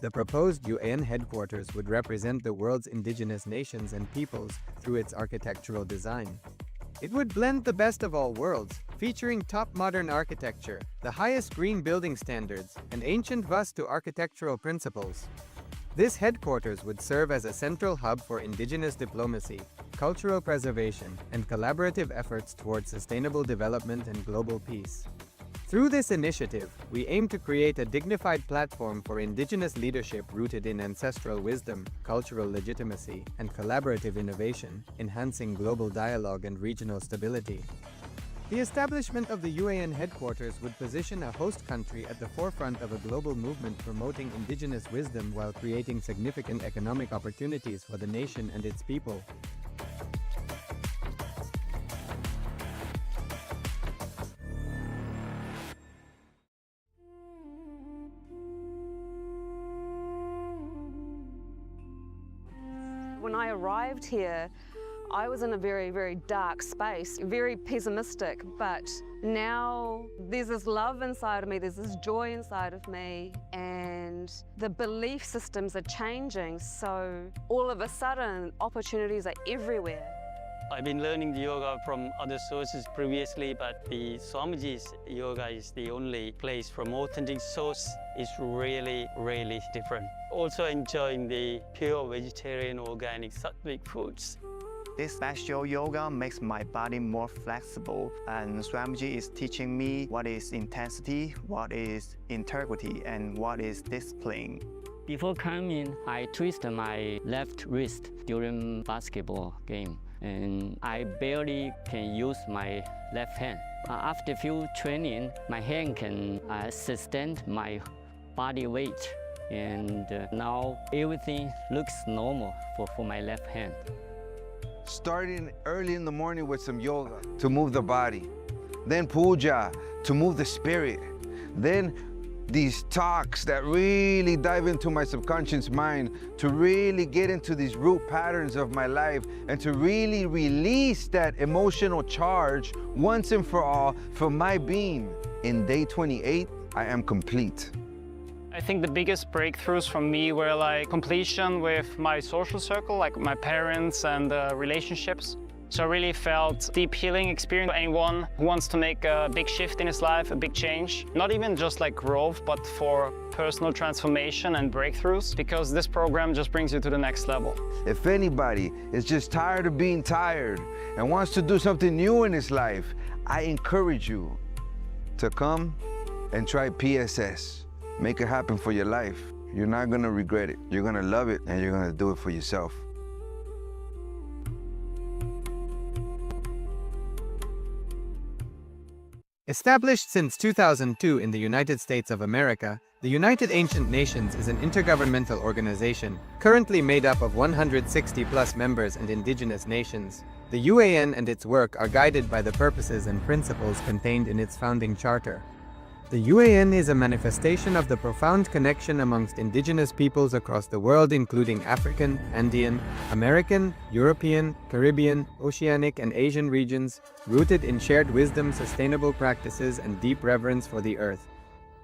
The proposed UN headquarters would represent the world's indigenous nations and peoples through its architectural design. It would blend the best of all worlds, featuring top modern architecture, the highest green building standards, and ancient Vastu architectural principles. This headquarters would serve as a central hub for indigenous diplomacy, cultural preservation, and collaborative efforts towards sustainable development and global peace. Through this initiative, we aim to create a dignified platform for indigenous leadership rooted in ancestral wisdom, cultural legitimacy, and collaborative innovation, enhancing global dialogue and regional stability. The establishment of the UAN headquarters would position a host country at the forefront of a global movement promoting indigenous wisdom while creating significant economic opportunities for the nation and its people. When I arrived here, I was in a very, very dark space, very pessimistic, but now there's this love inside of me, there's this joy inside of me, and the belief systems are changing, so all of a sudden opportunities are everywhere. I've been learning the yoga from other sources previously, but the Swamiji's yoga is the only place from authentic source. It's really, really different. Also enjoying the pure vegetarian, organic, sattvic foods. This special yoga makes my body more flexible, and Swamiji is teaching me what is intensity, what is integrity, and what is discipline. Before coming, I twisted my left wrist during basketball game, and I barely can use my left hand. After few training, my hand can sustain my body weight, and now everything looks normal for my left hand. Starting early in the morning with some yoga to move the body, then puja to move the spirit, then these talks that really dive into my subconscious mind to really get into these root patterns of my life and to really release that emotional charge once and for all for my being. In day 28, I am complete. I think the biggest breakthroughs for me were like completion with my social circle, like my parents and relationships. So I really felt deep healing experience for anyone who wants to make a big shift in his life, a big change. Not even just like growth, but for personal transformation and breakthroughs, because this program just brings you to the next level. If anybody is just tired of being tired and wants to do something new in his life, I encourage you to come and try PSS. Make it happen for your life. You're not gonna regret it. You're gonna love it, and you're gonna do it for yourself. Established since 2002 in the United States of America, the United Ancient Nations is an intergovernmental organization currently made up of 160+ members and indigenous nations. The UAN and its work are guided by the purposes and principles contained in its founding charter. The UAN is a manifestation of the profound connection amongst indigenous peoples across the world, including African, Andean, American, European, Caribbean, Oceanic, and Asian regions, rooted in shared wisdom, sustainable practices, and deep reverence for the earth.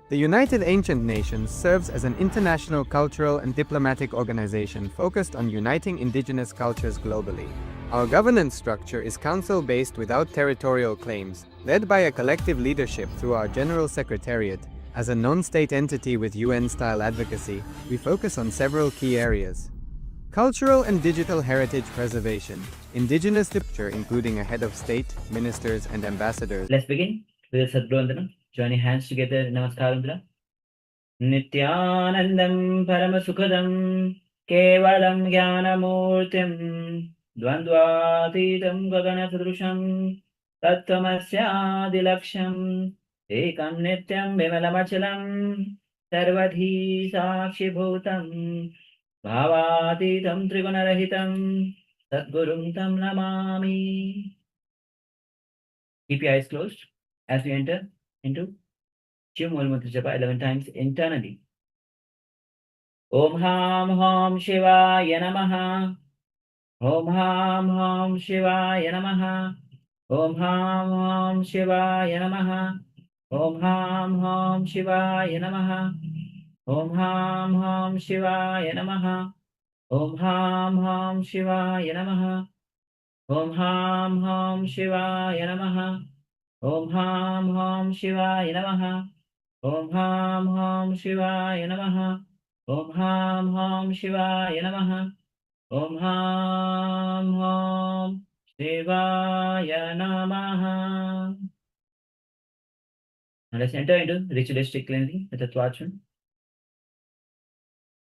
The United Ancient Nations serves as an international cultural and diplomatic organization focused on uniting indigenous cultures globally. Our governance structure is council-based without territorial claims, led by a collective leadership through our General Secretariat. As a non-state entity with UN-style advocacy, we focus on several key areas. Cultural and digital heritage preservation, indigenous culture including a head of state, ministers, and ambassadors. Let's begin with a Sadgurundana. Join your hands together in Namaskaram. Nithyanandam Paramasukhadam Kevalam Jnanamurtim Dvandvatitam Gaganasudrusham Tattvamasyaadilaksham Ekam Nityam Vimalamachalam Sarvadhi Sakshibhutam Bhavatitam Trigunarahitam Sadgurum Tam Namami. Keep your eyes closed as we enter into Shiv Mantra Japa 11 times internally. Om Ham Hom Shivaya Namaha. Om Ham Hom Shivaya Namaha. Om Ham Hom Shivaya Namaha. Om Ham Hom Shivaya Namaha. Om Ham Ham Shivaya Namaha. Om Ham Ham Shivaya Namaha. Om Ham Ham Shivaya Namaha. Om Ham Ham Shivaya Namaha. Om Ham Ham Shivaya Namaha. Om Ham Ham Shivaya Namaha. Om Ham Ham Shivaya Namaha. Now let's enter into ritualistic cleansing with the Twachun.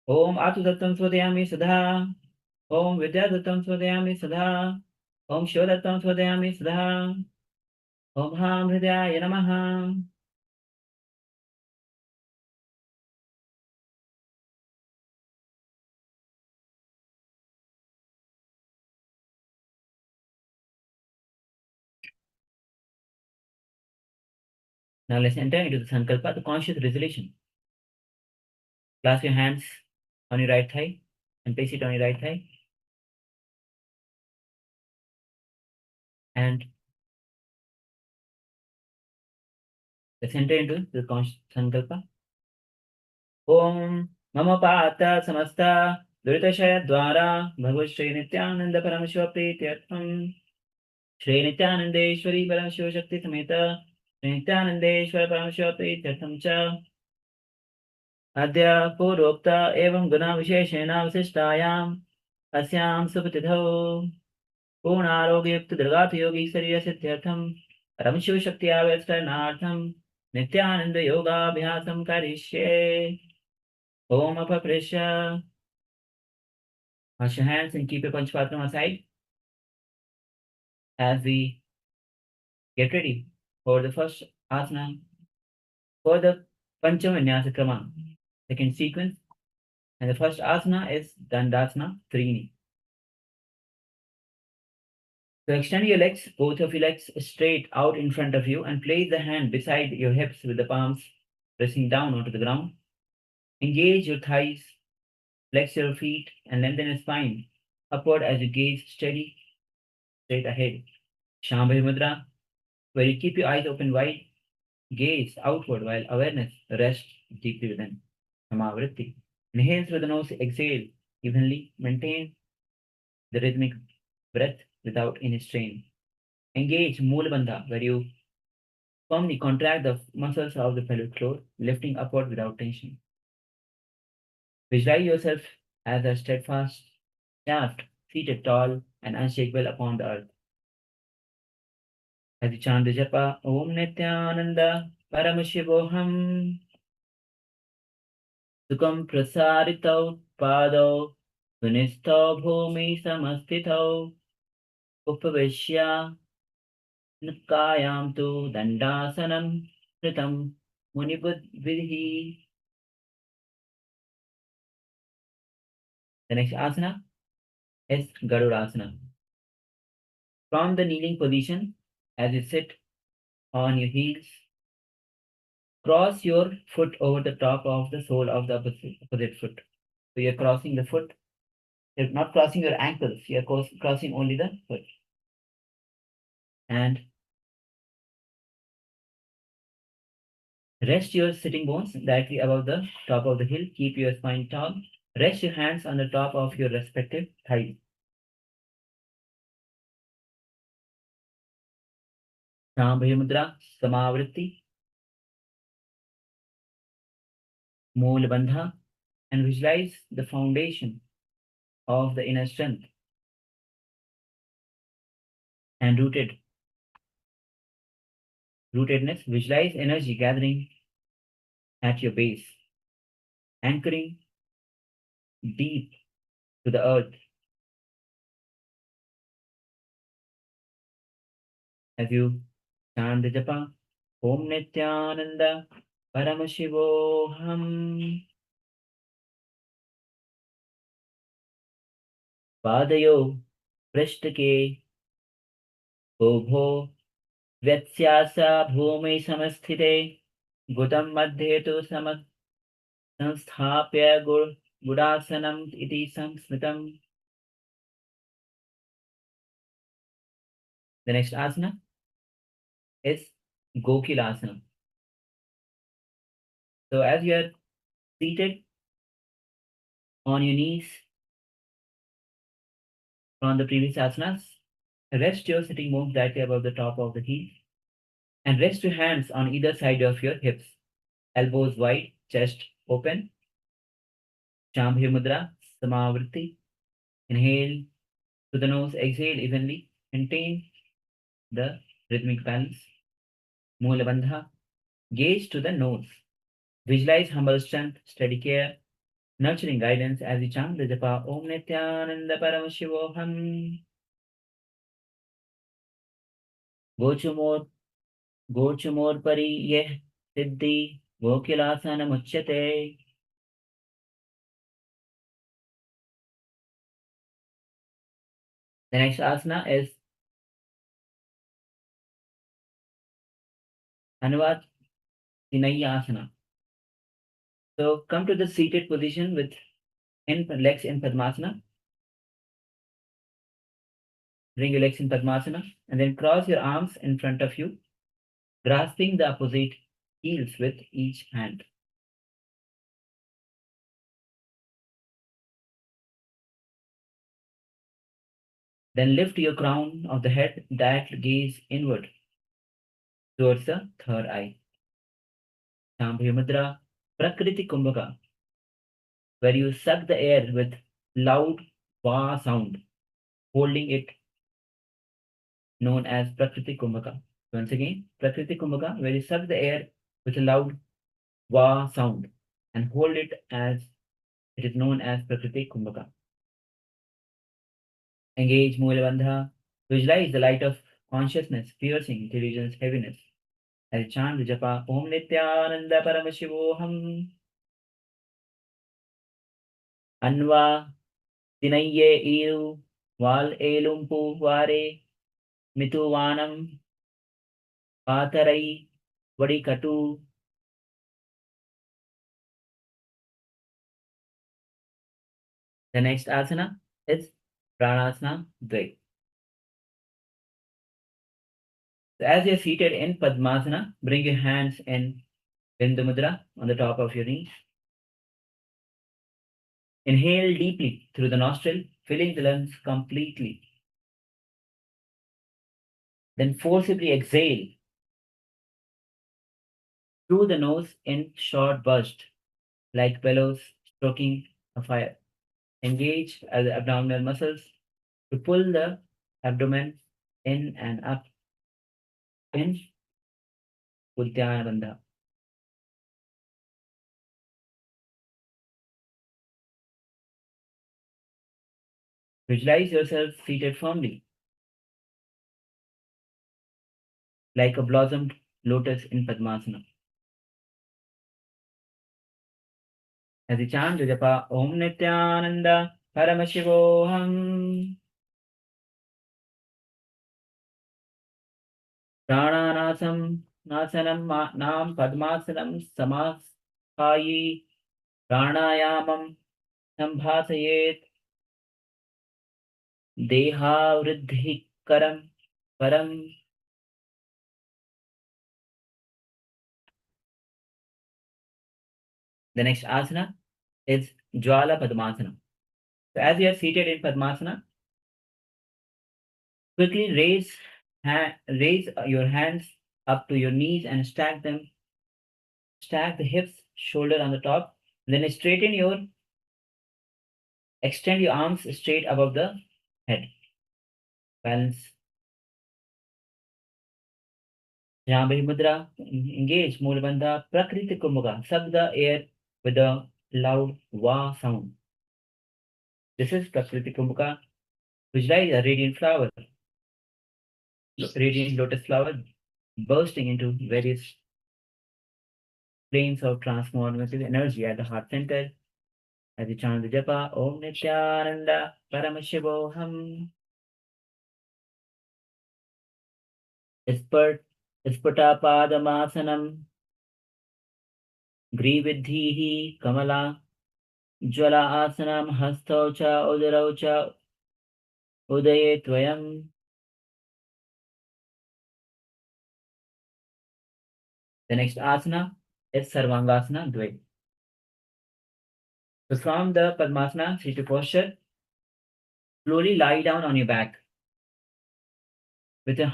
Om Atu Dattam Swadhyami Sadha. Om Vidya Dattam Swadhyami Sadha. Om Shiva Dattam Swadhyami Sadha. Om Ham Hridaya Namaha. Now let's enter into the Sankalpa, the conscious resolution. Clasp your hands on your right thigh and place it on your right thigh. And let's enter into the conscious Sankalpa. Om Mama Pata Samasta Duritashaya Dwara Bhagavad Shri Nithyananda Paramashiva Prityartham Shri Nithyanandeshwari Paramashiva Shakti Sameta Shri Nithyanandeshwara Paramashiva Prityartham Cha Adya Purokta Evam Guna Visheshena Vasishtayaam Asyam Supatidho Purnarogayukta Durgata Yogi Sarya Siddhyartham Paramashiva Shakti Avestarnartham Nithyananda Yoga Abhyasam Karishye. Om Apaprishya. Wash your hands and keep your Panchapatram aside as we get ready for the first asana for the Vinyasa Krama, second sequence. And the first asana is Dandasana Trini. So extend your legs, both of your legs straight out in front of you, and place the hand beside your hips with the palms pressing down onto the ground. Engage your thighs, flex your feet, and lengthen your spine upward as you gaze steady, straight ahead. Shambhavi Mudra, where you keep your eyes open wide, gaze outward while awareness rests deeply within. Samavritti. Inhale through the nose, exhale evenly, maintain the rhythmic breath without any strain. Engage Mula Bandha, where you firmly contract the muscles of the pelvic floor, lifting upward without tension. Visualize yourself as a steadfast shaft, seated tall and unshakable upon the earth. As you chant the japa, Om Nithyananda Paramashivoham Sukham Prasaritau Padau Sunistau Bhumi Samastitau Upavishya Nukayam Tu Dandasanam Kritam Munibudvidhi. The next asana is Garudasana. From the kneeling position, as you sit on your heels, cross your foot over the top of the sole of the opposite foot. So you're crossing the foot. You're not crossing your ankles. You're crossing only the foot. And rest your sitting bones directly above the top of the heel. Keep your spine tall. Rest your hands on the top of your respective thighs. Shambhavi Mudra, Samavritti, Mool Bandha, and visualize the foundation of the inner strength and rootedness. Visualize energy gathering at your base, anchoring deep to the earth. As you chant the japa, Om Nithyananda Paramashivoham Padayo Prishtake Obho Vyatsyasa Bhumi Samasthite Gutam Madhye Tu Samsthapya Gudasanam Iti Samsmitam. The next asana is Gokilasana. So as you are seated on your knees from the previous asanas, rest your sitting bones slightly above the top of the heel and rest your hands on either side of your hips, elbows wide, chest open. Shambhi Mudra, Samavriti. Inhale to the nose, exhale evenly. Maintain the rhythmic balance. Mula Bandha. Gaze to the nose. Visualize humble strength, steady care, nurturing guidance as you chant the japa Om Nithyananda Paramashivam. Gochumor Pari Yeh Siddhi Gokilasana Muchyate. The next asana is Anuvat Asana. So come to the seated position with legs in Padmasana. Bring your legs in Padmasana and then cross your arms in front of you, grasping the opposite heels with each hand. Then lift your crown of the head, direct gaze inward towards the third eye. Shambhi Mudra, Prakriti Kumbhaka, where you suck the air with loud va sound, holding it, known as Prakriti Kumbhaka. Once again, Prakriti Kumbhaka, where you suck the air with a loud va sound and hold it as it is known as Prakriti Kumbhaka. Engage Mula Bandha. Visualize the light of consciousness piercing intelligence heaviness. As you chant the japa Om Nithyananda Paramashivoham. Anva Tinayye Iru Val Elumpu Vare Mituvanam Patarai Vadikatu. The next asana is Pranasana Dvai. So as you're seated in Padmasana, bring your hands in Bindu Mudra on the top of your knees. Inhale deeply through the nostril, filling the lungs completely. Then forcibly exhale through the nose in short burst, like bellows stroking a fire. Engage the abdominal muscles to pull the abdomen in and up in Uddiyana Bandha. Visualize yourself seated firmly, like a blossomed lotus in Padmasana. As you chant the japa Om Nithyananda Paramashivoham. Prananasam Nasanam Nam Padmasanam Samaspayi Pranayamam Sambhasayet Deha Vriddhi Karam Param. The next asana is Jwala Padmasana. So as you are seated in Padmasana, quickly raise your hands up to your knees and stack them. Stack the hips, shoulder on the top. Then extend your arms straight above the head. Balance. Shambhi Mudra, engage Mula Bandha, Prakriti Kumbhaka, suck the air with a loud va sound. This is Prakriti Kumbhaka. Visualize a radiant flower, radiant lotus flower, bursting into various planes of transformative energy at the heart center. As you chant the japa Om Nithyananda Paramashivoham. Ispata Grividhihi Kamala Jwala Asanam Hastaucha Udaraucha Udaye Tvayam. The next asana is Sarvangasana Dvai. So from the Padmasana seated posture, slowly lie down on your back with your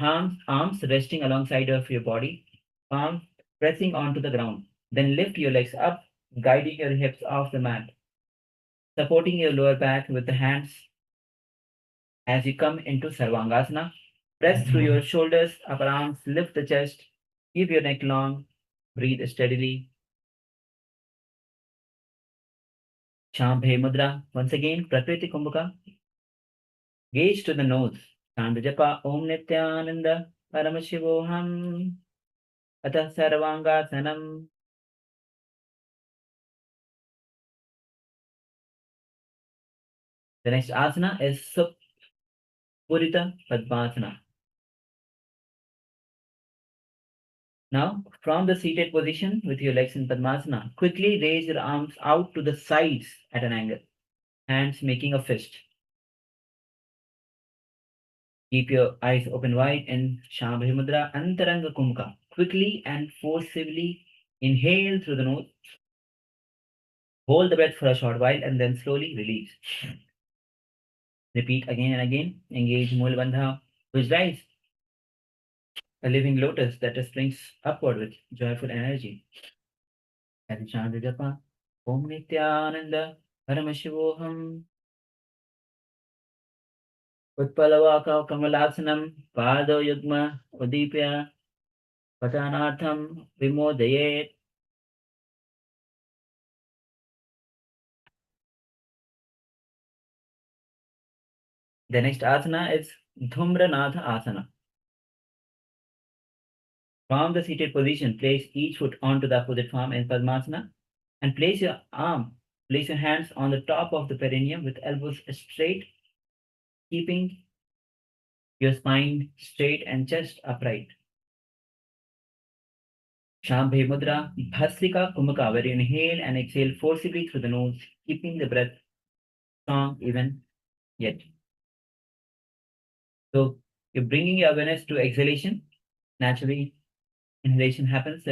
arms resting alongside of your body, palms pressing onto the ground. Then lift your legs up, guiding your hips off the mat, supporting your lower back with the hands as you come into Sarvangasana. Press through your shoulders, upper arms, lift the chest, keep your neck long, breathe steadily. Shambhe Mudra. Once again, Prakriti Kumbhaka. Gaze to the nose. Chanda Japa Om Nithyananda Paramashivoham Atah Sarvangasanam. The next asana is Supurita Padmasana. Now, from the seated position with your legs in Padmasana, quickly raise your arms out to the sides at an angle, hands making a fist. Keep your eyes open wide in Shambhavi Mudra Antaranga Kumbhaka. Quickly and forcibly inhale through the nose. Hold the breath for a short while and then slowly release. Repeat again and again. Engage Mula Bandha. Visualize a living lotus that springs upward with joyful energy. As you chant the japa, Om Nithyananda Paramashivoham. Utpalavaka Kamalasanam Pado Yugma Udipya Patanartham Vimodayet. The next asana is Dhumranatha Asana. From the seated position, place each foot onto the opposite palm in Padmasana and place your hands on the top of the perineum with elbows straight, keeping your spine straight and chest upright. Shambhe Mudra, Bhastrika Kumbhaka, where you inhale and exhale forcibly through the nose, keeping the breath strong even yet. So you're bringing your awareness to exhalation. Naturally, inhalation happens.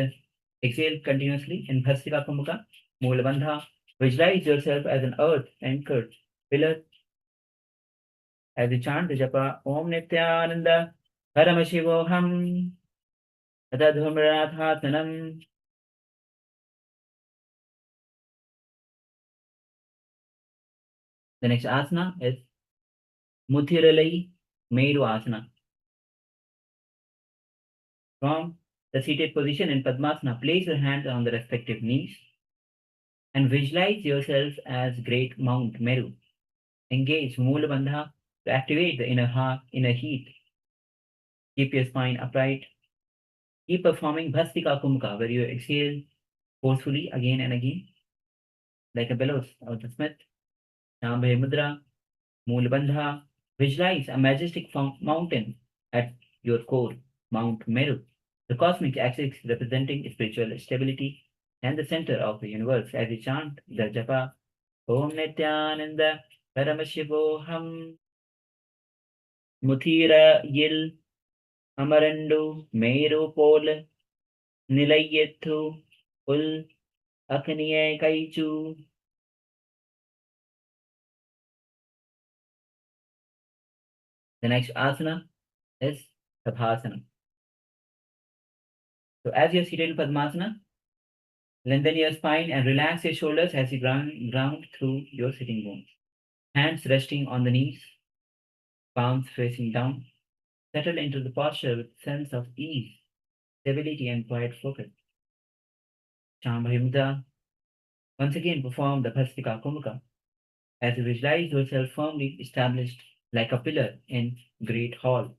Exhale continuously in Bhastrika Kumbhaka, Mula Bandha. Visualize yourself as an earth anchored pillar. As you chant the japa, Om Nithyananda Paramashivoham Atadhumranathasanam. The next asana is Muthiralai Meru Asana. From the seated position in Padmasana, place your hands on the respective knees and visualize yourself as Great Mount Meru. Engage Mula Bandha to activate the inner heat. Keep your spine upright. Keep performing Bhastika Kumbhaka, where you exhale forcefully again and again, like a bellows of the smith. Shambhe Mudra, Mula Bandha. Visualize a majestic mountain at your core, Mount Meru, the cosmic axis representing spiritual stability and the center of the universe. As you chant the japa, Om Nithyananda Paramashivoham Muthira Yil Amarandu Meru Pol Nilayethu Ul Akaniye Kaichu. The next asana is Sabhasana. So as you're seated in Padmasana, lengthen your spine and relax your shoulders as you ground through your sitting bones. Hands resting on the knees, palms facing down. Settle into the posture with sense of ease, stability, and quiet focus. Shambhavi Mudra. Once again, perform the Bhastika Kumbhaka as you visualize yourself firmly established like a pillar in Great Hall,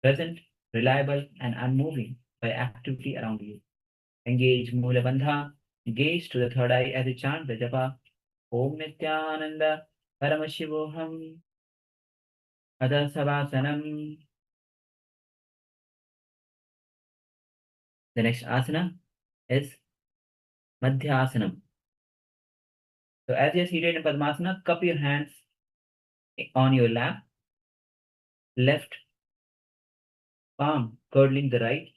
present, reliable, and unmoving by activity around you. Engage Mula Bandha, gaze to the third eye as you chant the japa, Om Nithyananda Paramashivoham Adha Savāsanam. The next asana is Madhyasanam. So as you're seated in Padmasana, cup your hands on your lap, left palm curdling the right,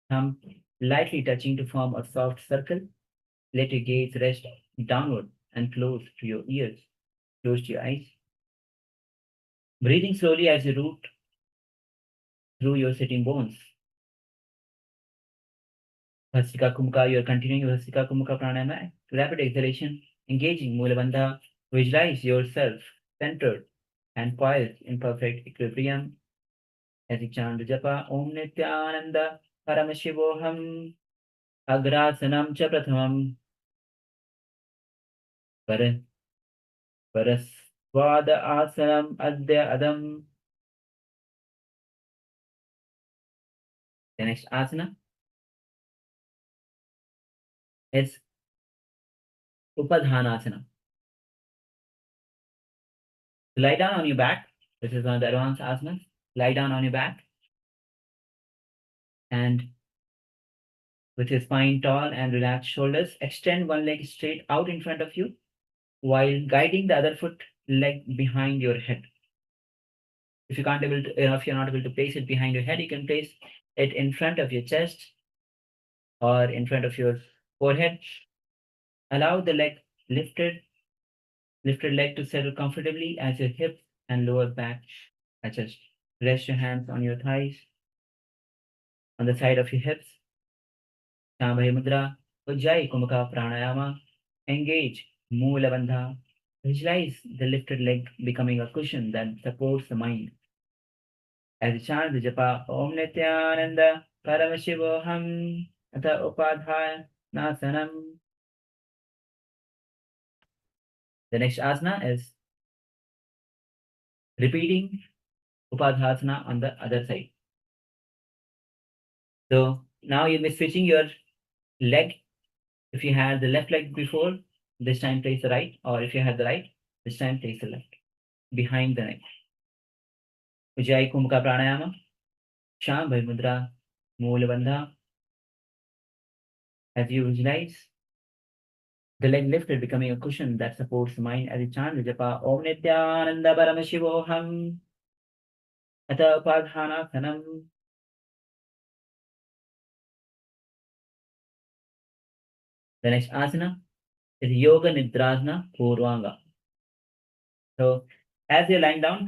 thumb lightly touching to form a soft circle. Let your gaze rest downward and close to your ears. Close to your eyes. Breathing slowly as you root through your sitting bones. Bhasika Kumka, you are continuing Bhasika Kumka pranayama. Rapid exhalation, engaging Mula Bandha. Visualize yourself centered and poised in perfect equilibrium. As you chant japa, Om Nithyananda Paramashivoham Agrasanam cha Prathamam Parasvada Asanam Adya Adam. The next asana is Upadhanasana. Lie down on your back. This is one of the advanced asanas. Lie down on your back and with your spine tall and relaxed shoulders, extend one leg straight out in front of you while guiding the other leg behind your head. If you can't able to, if you're not able to place it behind your head, you can place it in front of your chest or in front of your forehead. Allow the leg lifted leg to settle comfortably as your hips and lower back adjust. Rest your hands on your thighs, on the side of your hips. Shambhavi Mudra, Ujjayi Kumaka Pranayama. Engage Mula Bandha. Visualize the lifted leg becoming a cushion that supports the mind. As you chant the japa, Om Nithyananda Paramashivoham Atha Upadhaya Nasanam. The next asana is repeating Upadhasana on the other side. So now you'll be switching your leg. If you had the left leg before, this time place the right, or if you had the right, this time place the left, behind the neck. Ujjayi Kumka Pranayama, Shambhavi Mudra, Mula Bandha. As you visualize, the leg lifted becoming a cushion that supports the mind as you chant the japa, Om Nithyananda Paramashivoham Atha Upadhanasana. The next asana is Yoga Nidrasana Purvanga. So as you're lying down,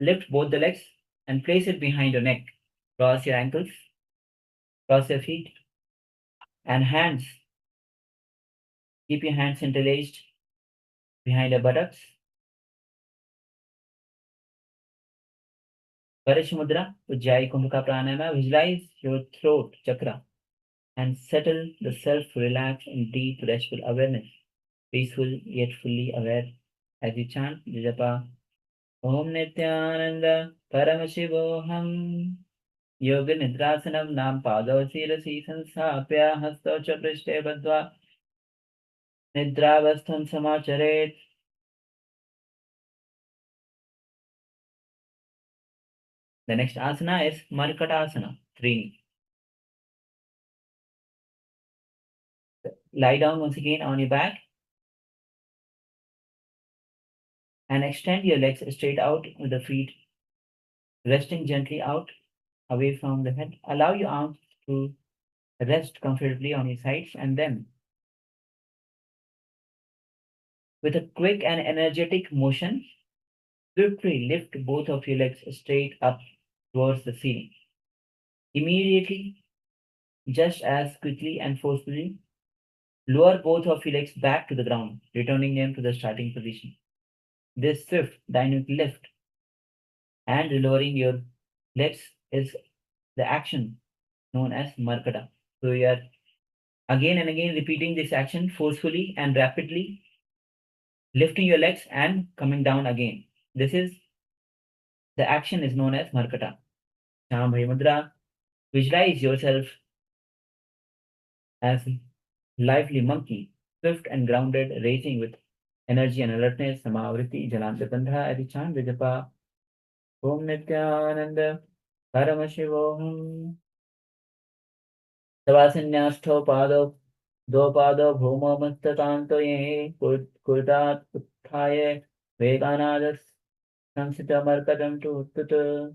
lift both the legs and place it behind your neck. Cross your ankles, cross your feet, and hands. Keep your hands interlaced behind your buttocks. Parash Mudra, Ujjayi Kumbhaka Pranayama. Visualize your throat chakra and settle the self to relax in deep restful awareness, peaceful yet fully aware as you chant the japa, Om Nithyananda Paramashivoham Yoga Nidrasanam Nam Pado Sirasi Sansapya Hasto Cha Prishte Badva Nidravasthan Samacharet. The next asana is Markatasana, Trini. Lie down once again on your back and extend your legs straight out with the feet resting gently out away from the head. Allow your arms to rest comfortably on your sides and then with a quick and energetic motion, swiftly lift both of your legs straight up towards the ceiling. Immediately, just as quickly and forcefully, lower both of your legs back to the ground, returning them to the starting position. This swift dynamic lift and lowering your legs is the action known as Markata. So you are again and again repeating this action forcefully and rapidly, lifting your legs and coming down again. The action is known as Markata. Shambhavi Mudra, visualize yourself as a lively monkey, swift and grounded, racing with energy and alertness. Samavriti Jalanta Bandha as you chant the japa, Om Nithyananda Paramashivoham. Savasanyastho Pado Do Pado Bhuma Mustatantoye Kurdat Utthaye Veganadas Samsita Markadam to Uttata.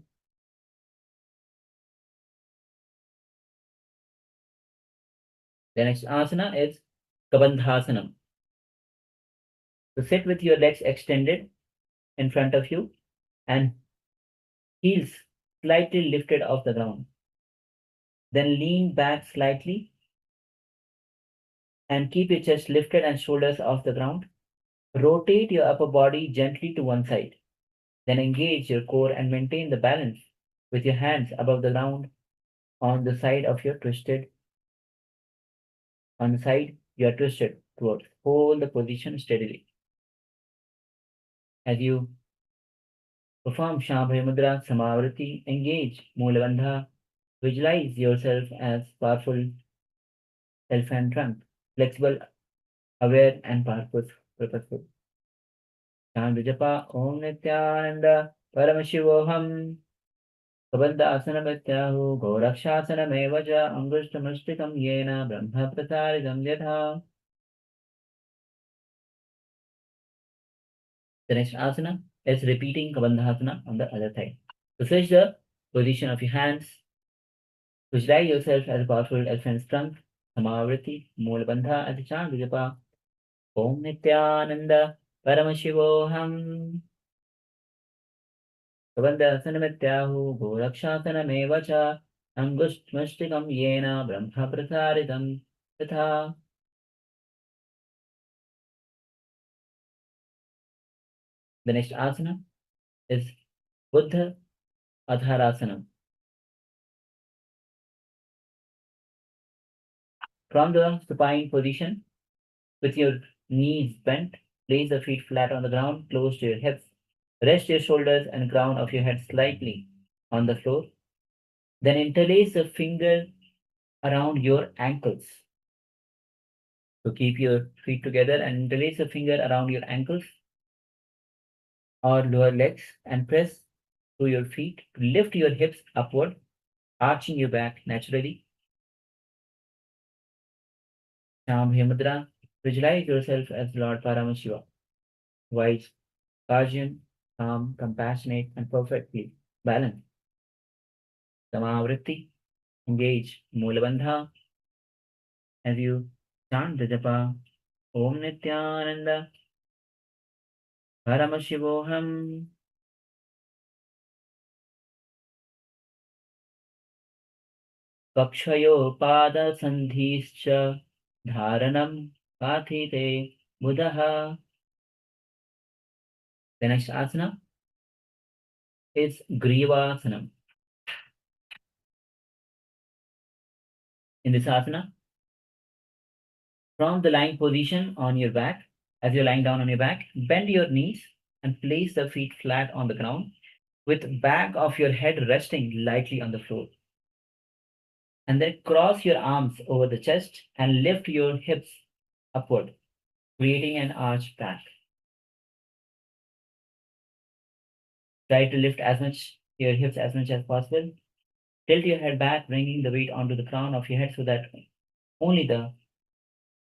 The next asana is Kabandhasanam. So sit with your legs extended in front of you and heels slightly lifted off the ground. Then lean back slightly and keep your chest lifted and shoulders off the ground. Rotate your upper body gently to one side. Then engage your core and maintain the balance with your hands above the ground on the side of your twisted, on the side you are twisted towards. Hold the position steadily. As you perform Shambhaya Mudra, Samavriti, engage Mula Bandha, visualize yourself as powerful elephant trunk, flexible, aware, and purposeful. Chant Japa Om Nithyananda Paramashivoham Kabandasanamityahu Gorakshasanameva Angushtamushtikam Yena Brahma Prasaridam Yatha. The next asana is repeating Kabandhasana on the other side. So switch the position of your hands. Visualize yourself as a powerful elephant's trunk. Samavriti, Mula Bandha as a chant Japa Om Nithyananda Paramashivoham Kabandhasanamityahu Gorakshasanameva cha Angushtamushtikam Yena Brahma Prasaridam Yatha. The next asana is Buddha Adharasana. From the supine position, with your knees bent, place the feet flat on the ground, close to your hips. Rest your shoulders and crown of your head slightly on the floor. Then interlace the finger around your ankles. So keep your feet together and interlace the finger around your ankles or lower legs and press through your feet to lift your hips upward, arching your back naturally. Shambhaya Mudra, visualize yourself as Lord Paramashiva, wise, guardian, calm, compassionate, and perfectly balanced. Samavriti, engage Mula Bandha as you chant the japa Om Nithyananda Paramashivoham. Kakshayo pada sandhischa dharanam kathite buddha. The next asana is Grivasanam. In this asana, from the lying position on your back, as you're lying down on your back, bend your knees and place the feet flat on the ground with back of your head resting lightly on the floor. And then cross your arms over the chest and lift your hips upward, creating an arch back. Try to lift as much your hips as much as possible. Tilt your head back, bringing the weight onto the crown of your head so that only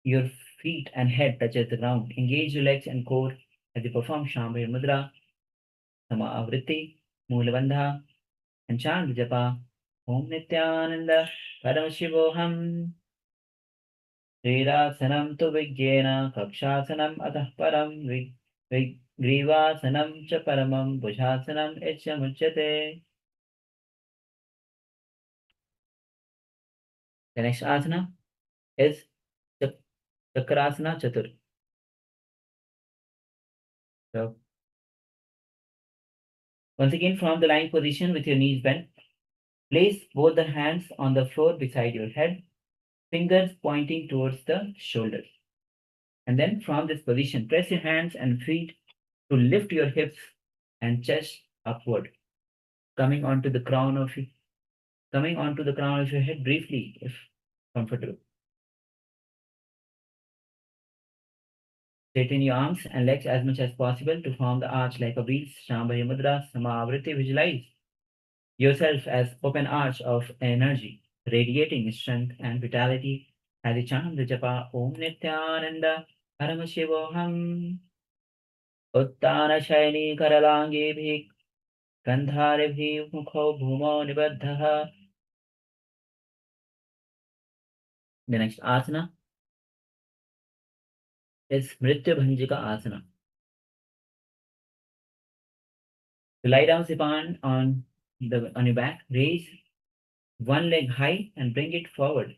your feet and head touches the ground. Engage your legs and core as you perform Shambhaya Mudra, Samavriti, Mula Bandha, and chant the japa Om Nithyananda Paramashivoham. Sridasanam tu Vigyena Kakshasanam atah param Grivasanam cha paramam Bhushasanam etcha muchyate. The next asana is Chakrasana Chatur. So, once again, from the lying position with your knees bent, place both the hands on the floor beside your head, fingers pointing towards the shoulders. And then from this position, press your hands and feet to lift your hips and chest upward, coming onto the crown of your head briefly, if comfortable. Straighten your arms and legs as much as possible to form the arch like a wheel. Shambhaya Mudra, Samavriti, visualize yourself as open arch of energy, radiating strength and vitality as you chant the japa Om Nithyananda Paramashivoham. Uttana Shaini Karalangi Bhik Gandhare Bhi Mukho Bhumo Nibaddha. The next asana is Mritya Bhanjika Asana. So lie down supine on your back. Raise one leg high and bring it forward.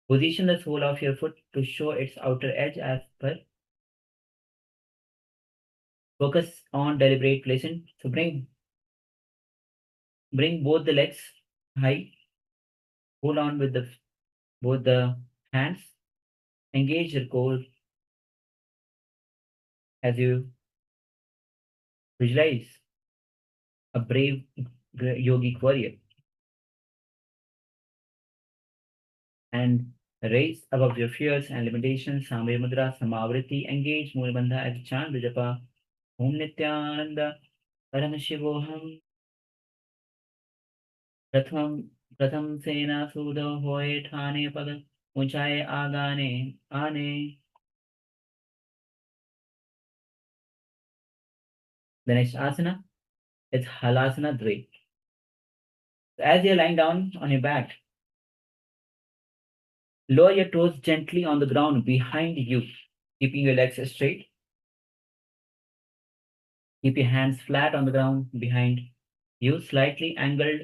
Position the sole of your foot to show its outer edge as per. Focus on deliberate placement. So bring both the legs high. Hold on with both the hands. Engage your core as you visualize a brave yogic warrior. And raise above your fears and limitations. Samvaya Mudra, Samavriti. Engage Mulabandha as a chant the japa. Om Nithyananda Paramashivoham. प्रथम सेना सूदो होए ठाने पग ऊंचाए आगाने आने. The next asana is Halasana Dve. As you're lying down on your back, lower your toes gently on the ground behind you, keeping your legs straight. Keep your hands flat on the ground behind you, slightly angled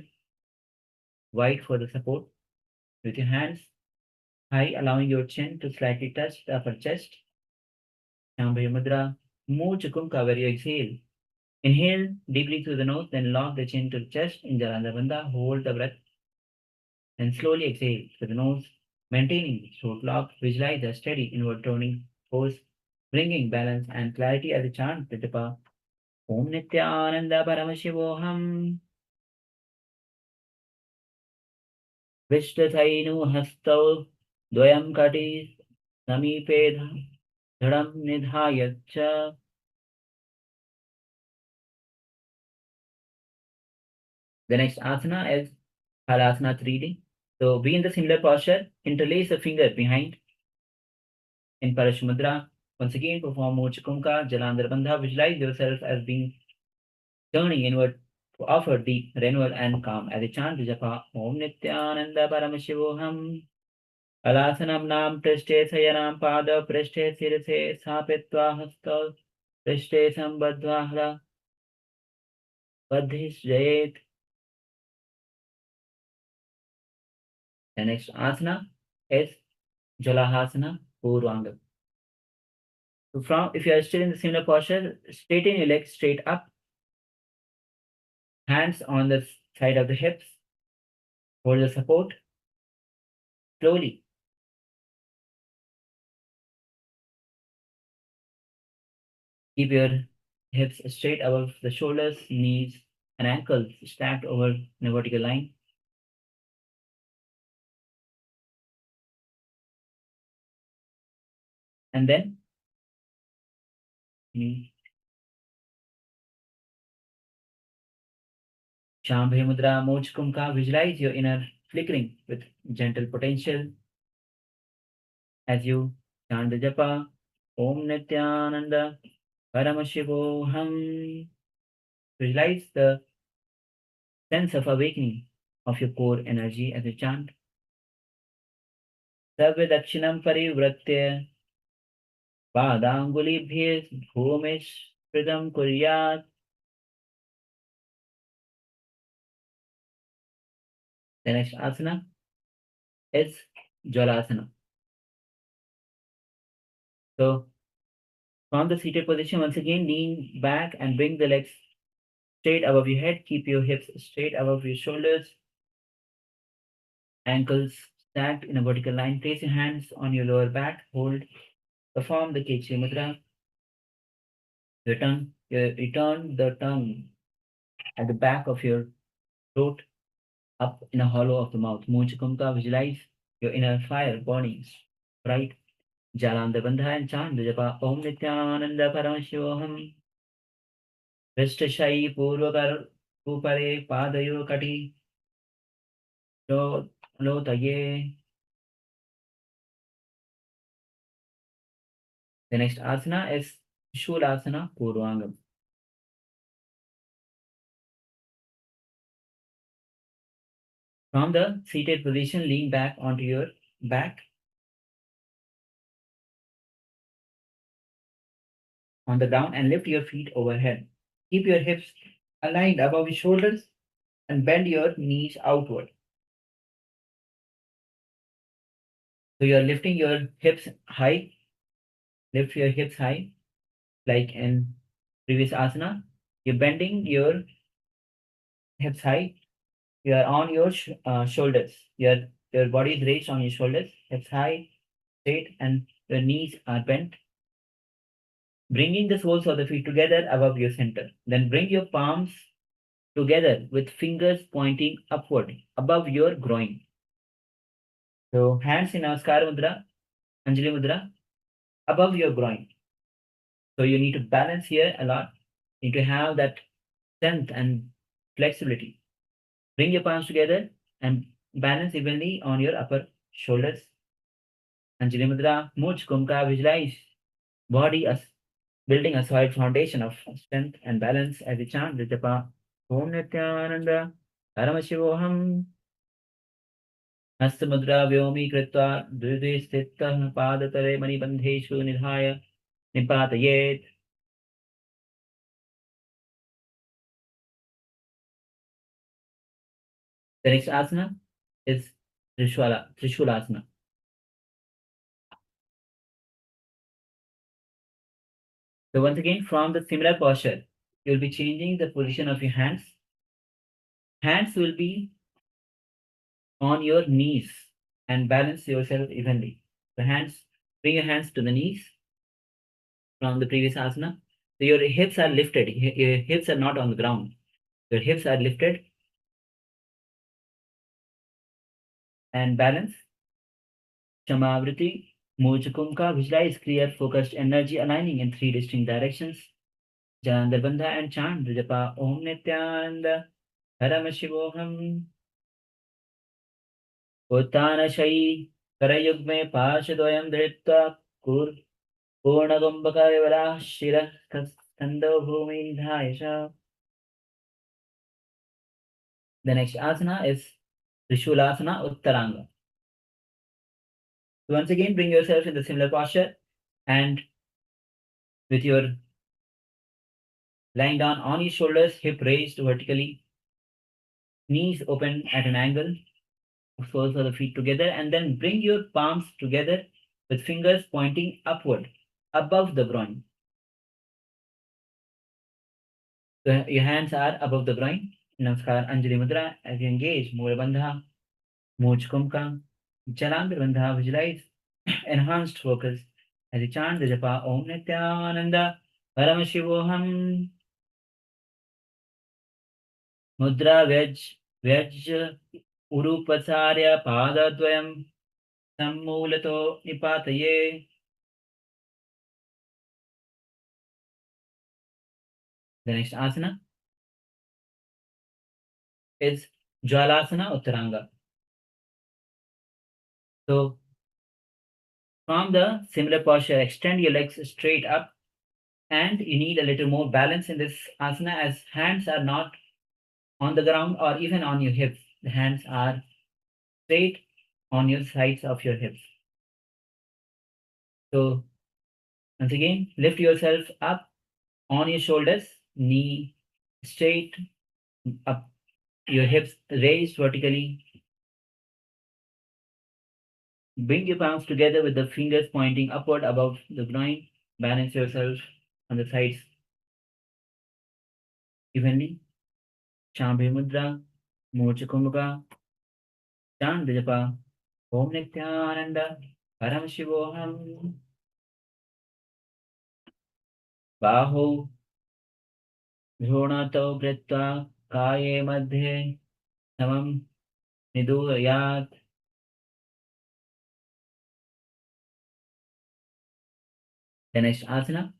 wide for the support. With your hands high, allowing your chin to slightly touch the upper chest. Shambhaya Mudra, Mocha Kumbhaka, where you exhale. Inhale deeply through the nose, then lock the chin to the chest in Jalandhar Bandha. Hold the breath and slowly exhale through the nose, maintaining the throat lock. Visualize a steady inward turning force, bringing balance and clarity as a chant the japa. Om Nithyananda Paramashivoham. Vishtatainu Hastau Dvayam Kati Samipe Dhadam Nidhayacha. The next asana is Halasana 3D. So be in the similar posture, interlace the finger behind in Parashmudra. Once again, perform Mocha Kumbhaka, Jalandhar Bandha. Visualize yourself as being turning inward to offer deep renewal and calm as a chant japa. Om Nithyananda Paramashivoham. Alasanam Nam Prishte Sayanam Pada Prishte Sirase Sapetva Hasta Prishte Sambadvahra Badhish Jayet. The next asana is Jalahasana Purvanga. So if you are still in the similar posture, straighten your legs straight up. Hands on the side of the hips. Hold the support. Slowly. Keep your hips straight above the shoulders, knees, and ankles stacked over in a vertical line. And then Shambhaya Mudra, Mocha Kumbhaka. Visualize your inner flickering with gentle potential as you chant the japa. Om Nithyananda Paramashivoham. Visualize the sense of awakening of your core energy as you chant. Sarva Dakshinam Parivratya Padangulibhyas Bhumish Pridam Kuryat. The next asana is Jalasana. So from the seated position, once again, lean back and bring the legs straight above your head. Keep your hips straight above your shoulders. Ankles stacked in a vertical line. Place your hands on your lower back. Hold. Perform the Kechi Mudra. Return the tongue at the back of your throat, up in a hollow of the mouth. Mocha Kumbhaka. Visualize your inner fire burning bright. Jalandhar Bandha and chant the japa. Om Nithyananda Paramashivoham. Vishtashai Purvakar Upare Padayo Kati Lotaye. The next asana is Shulasana Purvangam. From the seated position, lean back onto your back. On the ground and lift your feet overhead. Keep your hips aligned above your shoulders and bend your knees outward. So you are lifting your hips high. Lift your hips high, like in previous asana. You're bending your hips high. You are on your shoulders. Your body is raised on your shoulders, hips high, straight, and your knees are bent. Bringing the soles of the feet together above your center. Then bring your palms together with fingers pointing upward above your groin. So hands in Namaskara Mudra, Anjali Mudra, above your groin. So you need to balance here a lot. You need to have that strength and flexibility. Bring your palms together and balance evenly on your upper shoulders. Anjali Mudra, Much Kumka, visualize body as building a solid foundation of strength and balance as we chant the japa. Om Nithyananda Paramashivam. हस्तमुद्रा व्योमी कृत्वा द्विद्वे स्थितः पादतले मणिबन्धेषु निधाय निपातयेत्. The next asana is Trishulasana. So once again, from the similar posture, you'll be changing the position of your hands. Hands will be on your knees and balance yourself evenly. The hands, bring your hands to the knees from the previous asana. So your hips are lifted. Your hips are not on the ground. Your hips are lifted and balance. Shamavriti, Mochakumka, visualize clear, focused energy aligning in 3 distinct directions. Jalandhar Bandha and chant the japa Om Nithyananda Paramashivam. Uttanashayi Karayugme Pashadoyam Dritva Kur Purnagumbhakayavara Shira Kando Bhumi Dhayasha. The next asana is Trishulasana Uttaranga. So once again, bring yourself in the similar posture and with your lying down on your shoulders, hip raised vertically, knees open at an angle, soles of the feet together, and then bring your palms together with fingers pointing upward, above the groin. So your hands are above the groin. Namaskar Anjali Mudra as you engage Mula Bandha, Moch Kumka, Jalandhar Bandha, visualize enhanced focus as you chant the japa Om Nithyananda Paramashivoham. Mudra Vyaj Urupasarya Padadvayam Sammulato Nipataye. The next asana is Jwalasana Uttaranga. So from the similar posture, extend your legs straight up, and you need a little more balance in this asana as hands are not on the ground or even on your hips. The hands are straight on your sides of your hips. So once again, lift yourself up on your shoulders, knee straight up, your hips raised vertically. Bring your palms together with the fingers pointing upward above the groin. Balance yourself on the sides evenly. Shambhi Mudra, Mocha Kumbhaka, chant the japa Om Nithyananda Paramashivoham. Bahu Dhronato Bhritva Kaye Madhye Samam Nidurayat. The next asana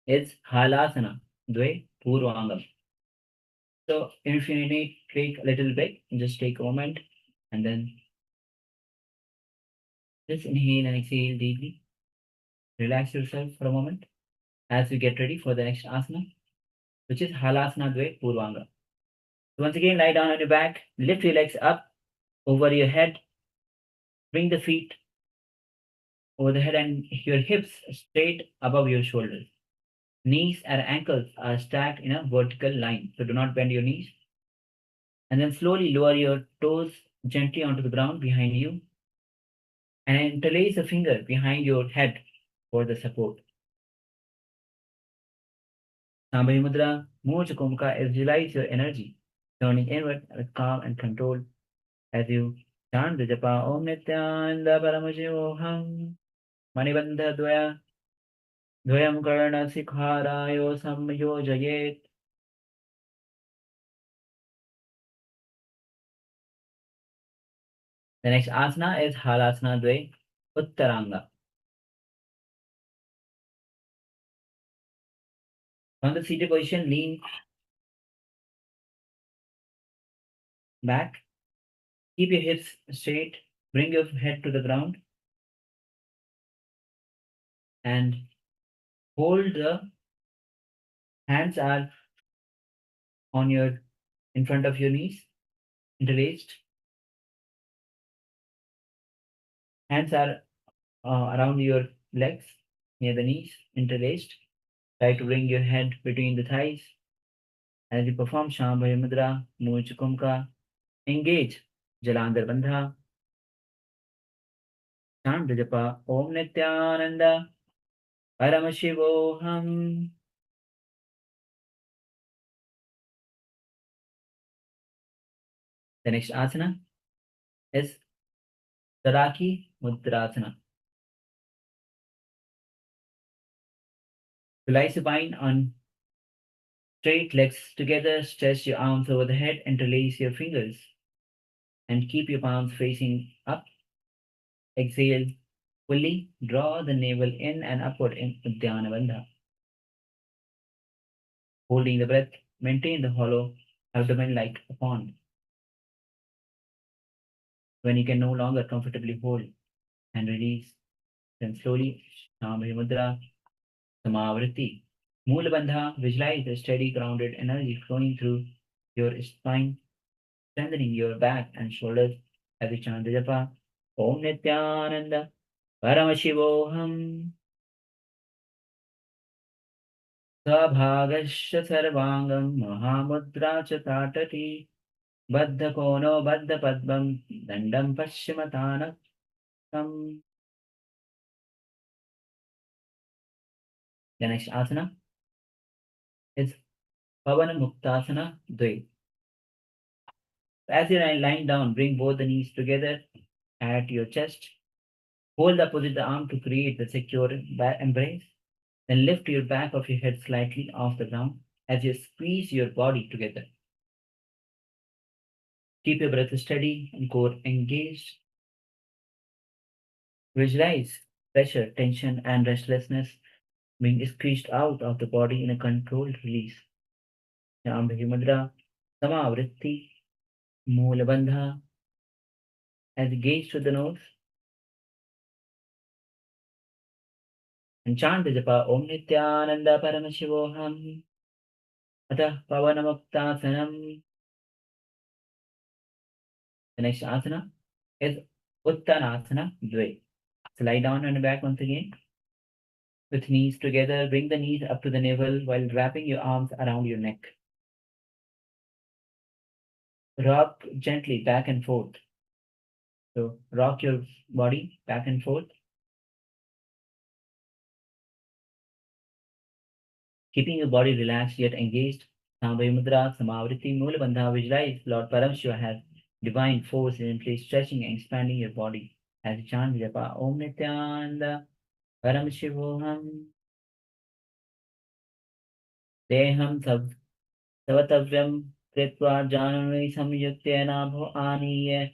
is Halasana, Dve Purvangam. So if you need to take a little break, just take a moment and then just inhale and exhale deeply. Relax yourself for a moment as we get ready for the next asana, which is Halasana Dve Purvanga. So once again, lie down on your back, lift your legs up over your head, bring the feet over the head and your hips straight above your shoulders. Knees and ankles are stacked in a vertical line, so do not bend your knees. And then slowly lower your toes gently onto the ground behind you and interlace a finger behind your head for the support. Sambhavi Mudra, Moja Kumbhaka, visualize your energy turning inward with calm and control as you chant the japa Om Nithyananda Paramashivam Manibandha Dvaya Dvayam Karna Sikharayo Samyojayet. The next asana is Halasana Dvay Uttaranga. From the seated position, lean back, keep your hips straight, bring your head to the ground, and hold the hands are on your in front of your knees, interlaced. Hands are around your legs, near the knees, interlaced. Try to bring your head between the thighs. As you perform Shambhavi Mudra, Mucha Kumbhaka, engage Jalandhar Bandha. Chant the japa Om Nithyananda Paramashivoham. The next asana is Saraki Mudrasana. Lie supine on straight legs together, stretch your arms over the head, interlace your fingers, and keep your palms facing up. Exhale fully, draw the navel in and upward in Uddiyana Bandha. Holding the breath, maintain the hollow abdomen like a pond. When you can no longer comfortably hold and release, then slowly Shambhavi Mudra, Samavriti. Moola Bandha, visualize the steady grounded energy flowing through your spine, strengthening your back and shoulders as you chant the japa Om Nithyananda Paramashivoham Sabhagasya Sarvangam Mahamudra Chatatati Baddha Kono Baddha Padmam Dandam Pashyamatana. The next asana is Pavana Muktasana Dvay. As you are lying down, bring both the knees together at your chest. Hold the opposite arm to create the secure back embrace. Then lift your back of your head slightly off the ground as you squeeze your body together. Keep your breath steady and core engaged. Visualize pressure, tension, and restlessness being squeezed out of the body in a controlled release. Shambhavi Mudra, Samavritti, Moola Bandha. As you gaze to the nose and chant the japa Om Nithyananda Paramashivoham Atah Pavanamuktasanam. The next asana is Uttanasana Dvay. So lie down on the back once again. With knees together, bring the knees up to the navel while wrapping your arms around your neck. Rock gently back and forth. So rock your body back and forth. Keeping your body relaxed yet engaged. Shambhavi Mudra, Samavriti, Moola Bandha. Visualize Lord Paramashiva has divine force in place, stretching and expanding your body. As you chant japa Om Nithyananda Paramashivoham Deham Savatavyam Kritva Janani Samyuktena Bho Aniye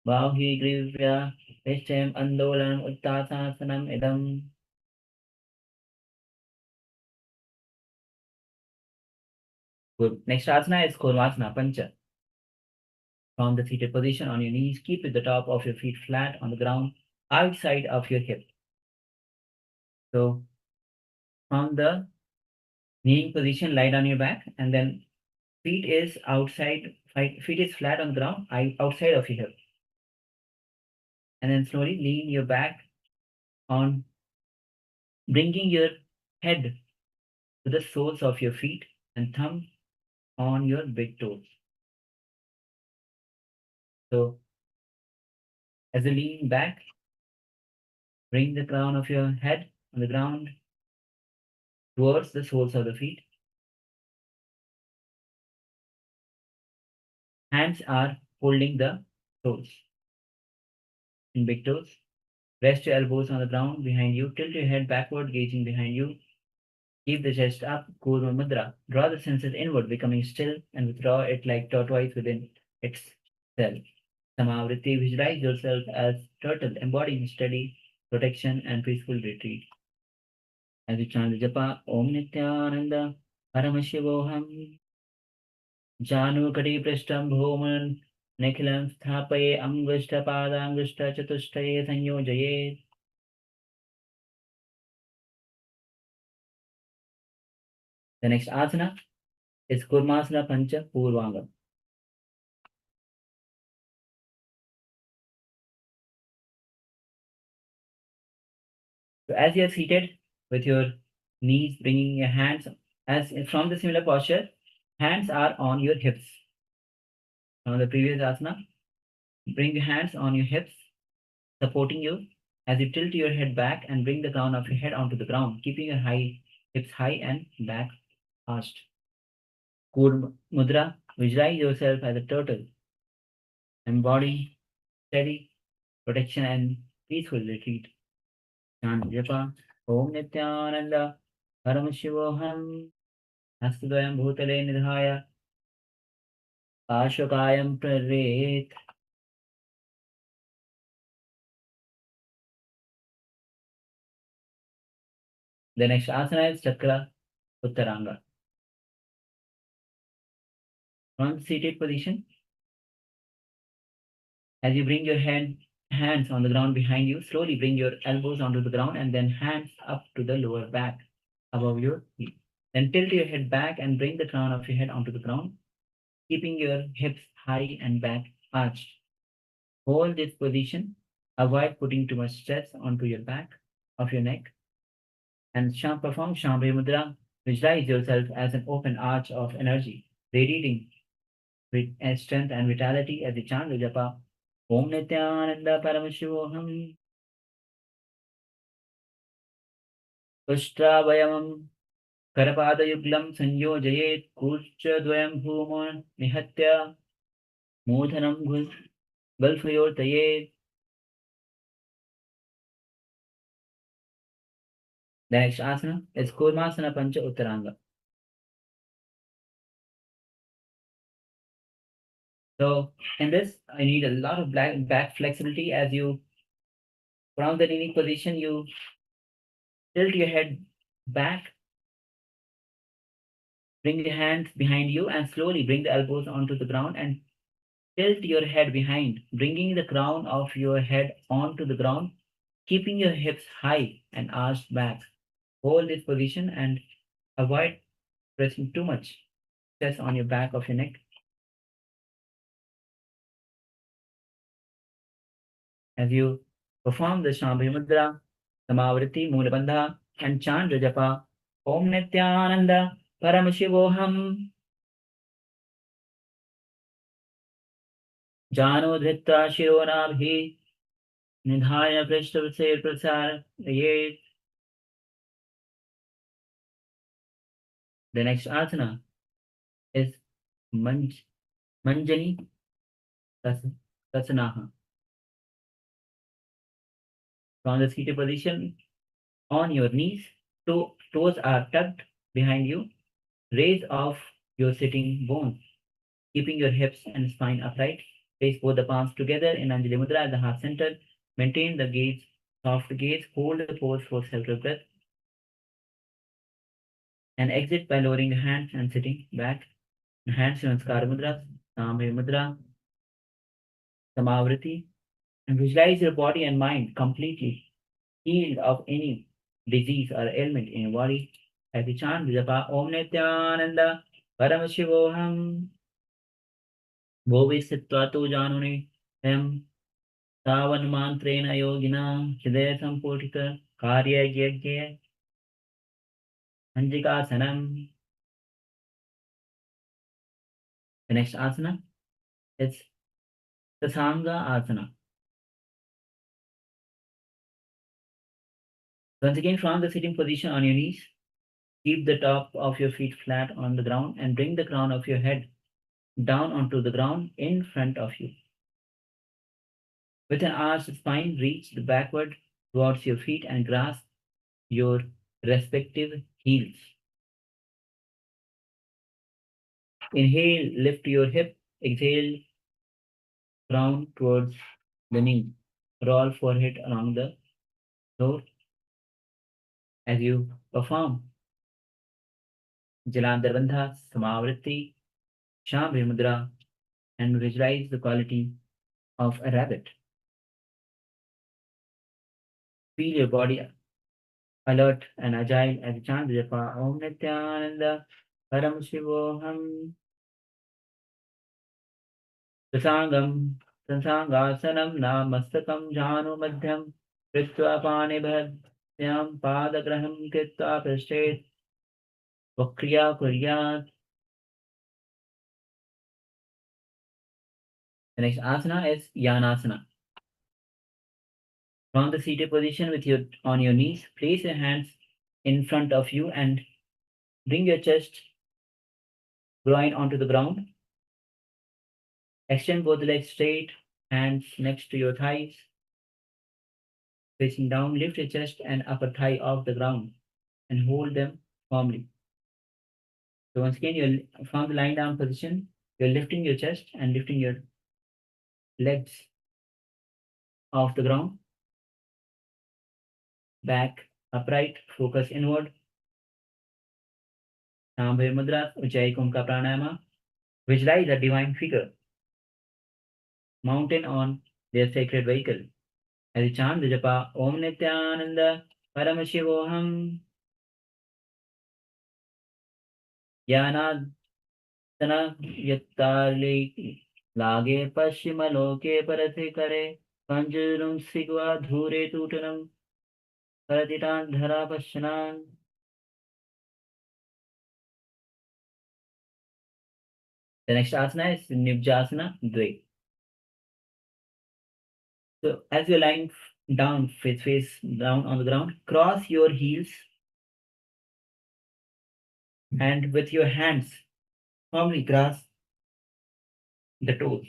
Bauhi Grivya Vishtem Andolanam Uttasasanam Idam. Good. Next asana is Kurmasana Pancha. From the seated position on your knees, keep the top of your feet flat on the ground, outside of your hip. So from the kneeling position, lie down your back, and then feet is outside, feet is flat on the ground, outside of your hip. And then slowly lean your back on, bringing your head to the soles of your feet and thumb on your big toes. So, as you lean back, bring the crown of your head on the ground towards the soles of the feet. Hands are holding the toes in big toes. Rest your elbows on the ground behind you. Tilt your head backward, gazing behind you. Keep the chest up, Kurma Mudra. Draw the senses inward, becoming still, and withdraw it like tortoise within itself. Samavriti, visualize yourself as turtle, embodying steady protection and peaceful retreat. As you chant the japa, Om Nithyananda Paramashivoham Janu Kadi Prishtam Bhoman Nikhilam Sthapaye Angushtha Padangushtha Chatushtaye Sanyojaye. The next asana is Kurmasana Pancha Purvanga. So as you are seated with your knees, bringing your hands as from the similar posture, hands are on your hips. From the previous asana, bring your hands on your hips, supporting you as you tilt your head back and bring the crown of your head onto the ground, keeping your hips high and back arched. Kurma Mudra, visualize yourself as a turtle, embody steady protection and peaceful retreat. Chant japa, Om Nithyananda Paramashivoham Hastadvayam Bhutale Nidhaya Ashokayam Praret. The next asana is Chakra Uttaranga. From the seated position, as you bring your hands on the ground behind you, slowly bring your elbows onto the ground and then hands up to the lower back above your feet. Then tilt your head back and bring the crown of your head onto the ground, keeping your hips high and back arched. Hold this position. Avoid putting too much stress onto your back of your neck. And perform Shambhavi Mudra. Visualize yourself as an open arch of energy, radiating with strength and vitality as you chant the japa. Om Nithyananda Paramashivoham Ushtrabhayamam Karapadayuglam Sanyojaye Kurcha Dvayam Bhumon Nihatya Modhanam Galfayortaye. The next asana is Kurmasana Pancha Uttaranga. So in this, I need a lot of back flexibility. As you from the kneeling position, you tilt your head back, bring the hands behind you and slowly bring the elbows onto the ground and tilt your head behind, bringing the crown of your head onto the ground, keeping your hips high and arched back. Hold this position and avoid pressing too much stress on your back of your neck. As you perform the Shambhavi Mudra, Samavriti, Mula Bandha, and chant the japa, Om Nithyananda Paramashivoham Jano Dhritta Shironabhi Nidhaya Prishtavisir Prasar Ye. The next asana is Manjani Tasanaha. From the seated position, on your knees, toes are tucked behind you. Raise off your sitting bones, keeping your hips and spine upright. Place both the palms together in Anjali Mudra at the heart center. Maintain the gaze, soft gaze. Hold the pose for several breaths. And exit by lowering the hands and sitting back. Hands in Namaskara Mudra, Shambhavi Mudra, Samavriti. And visualize your body and mind completely healed of any disease or ailment in your body. As you chant the japa, Om Nithyananda Paramashivoham Bhovi Sitva Tu Januni Em Tavan Mantrena Yogina Hridaya Sampurita Karya Yagya Anjikasanam. The next asana is Tasanga Asana. Once again, from the sitting position on your knees, keep the top of your feet flat on the ground and bring the crown of your head down onto the ground in front of you. With an arched spine, reach the backward towards your feet and grasp your respective heels. Inhale, lift your hip. Exhale, crown towards the knee. Roll forehead along the floor as you perform Jalandhar Bandhas, Samavritti, Shambhi Mudra, and visualize the quality of a rabbit. Feel your body alert and agile as you chant the japa Om Nithyananda Paramashivam Tasangam Sansangasanam Namastakam Janu Madhyam Kritva Panibhadyam Padagraham Kritva Prashet Vakriya Kuryat. The next asana is Yanasana. From the seated position on your knees, place your hands in front of you and bring your chest, groin onto the ground. Extend both legs straight, hands next to your thighs. Facing down, lift your chest and upper thigh off the ground and hold them firmly. So once again, you're from the lying down position, you're lifting your chest and lifting your legs off the ground. Back upright, focus inward. Shambhi mudras, Ujjayi Kumka pranayama. Visualize a divine figure mounted on their sacred vehicle. As you chant the japa Om Nithyananda Paramashivam Yanadana Yattali Lage Pashima Loke Parate Kare Kanjurum Sigva Dhure Tutanam Paratitan Dhara Pashanan. The next asana is Nibjasana Dve. So as you're lying down, face down on the ground, cross your heels and with your hands firmly grasp the toes.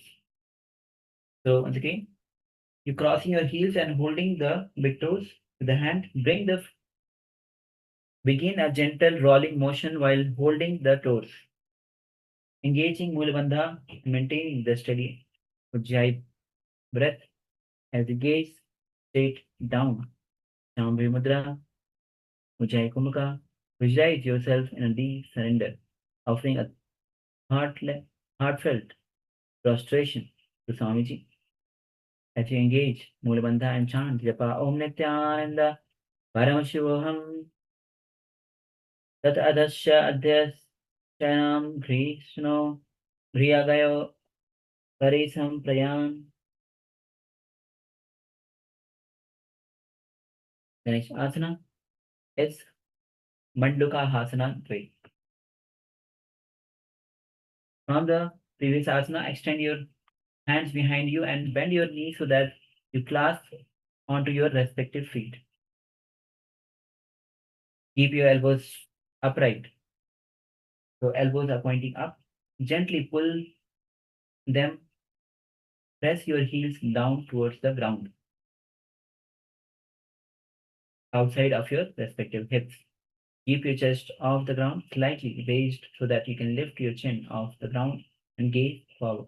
So once again, you're crossing your heels and holding the big toes with the hand. Begin a gentle rolling motion while holding the toes. Engaging Mulabandha, maintaining the steady Ujjayi breath as you gaze straight down. Shambhi Mudra, Ujjayi Kumaka. Visualize yourself in a deep surrender, offering a heartfelt prostration to Swamiji. As you engage Mulabandha and chant Japa Om Nithyananda Paramashivam Tat Adasya Adhyas Chanam Krishno Griyagayo Parisam Prayan. The next asana is Manduka Hasana 3. From the previous asana, extend your hands behind you and bend your knees so that you clasp onto your respective feet. Keep your elbows upright. So elbows are pointing up. Gently pull them. Press your heels down towards the ground, outside of your respective hips. Keep your chest off the ground, slightly raised so that you can lift your chin off the ground and gaze forward.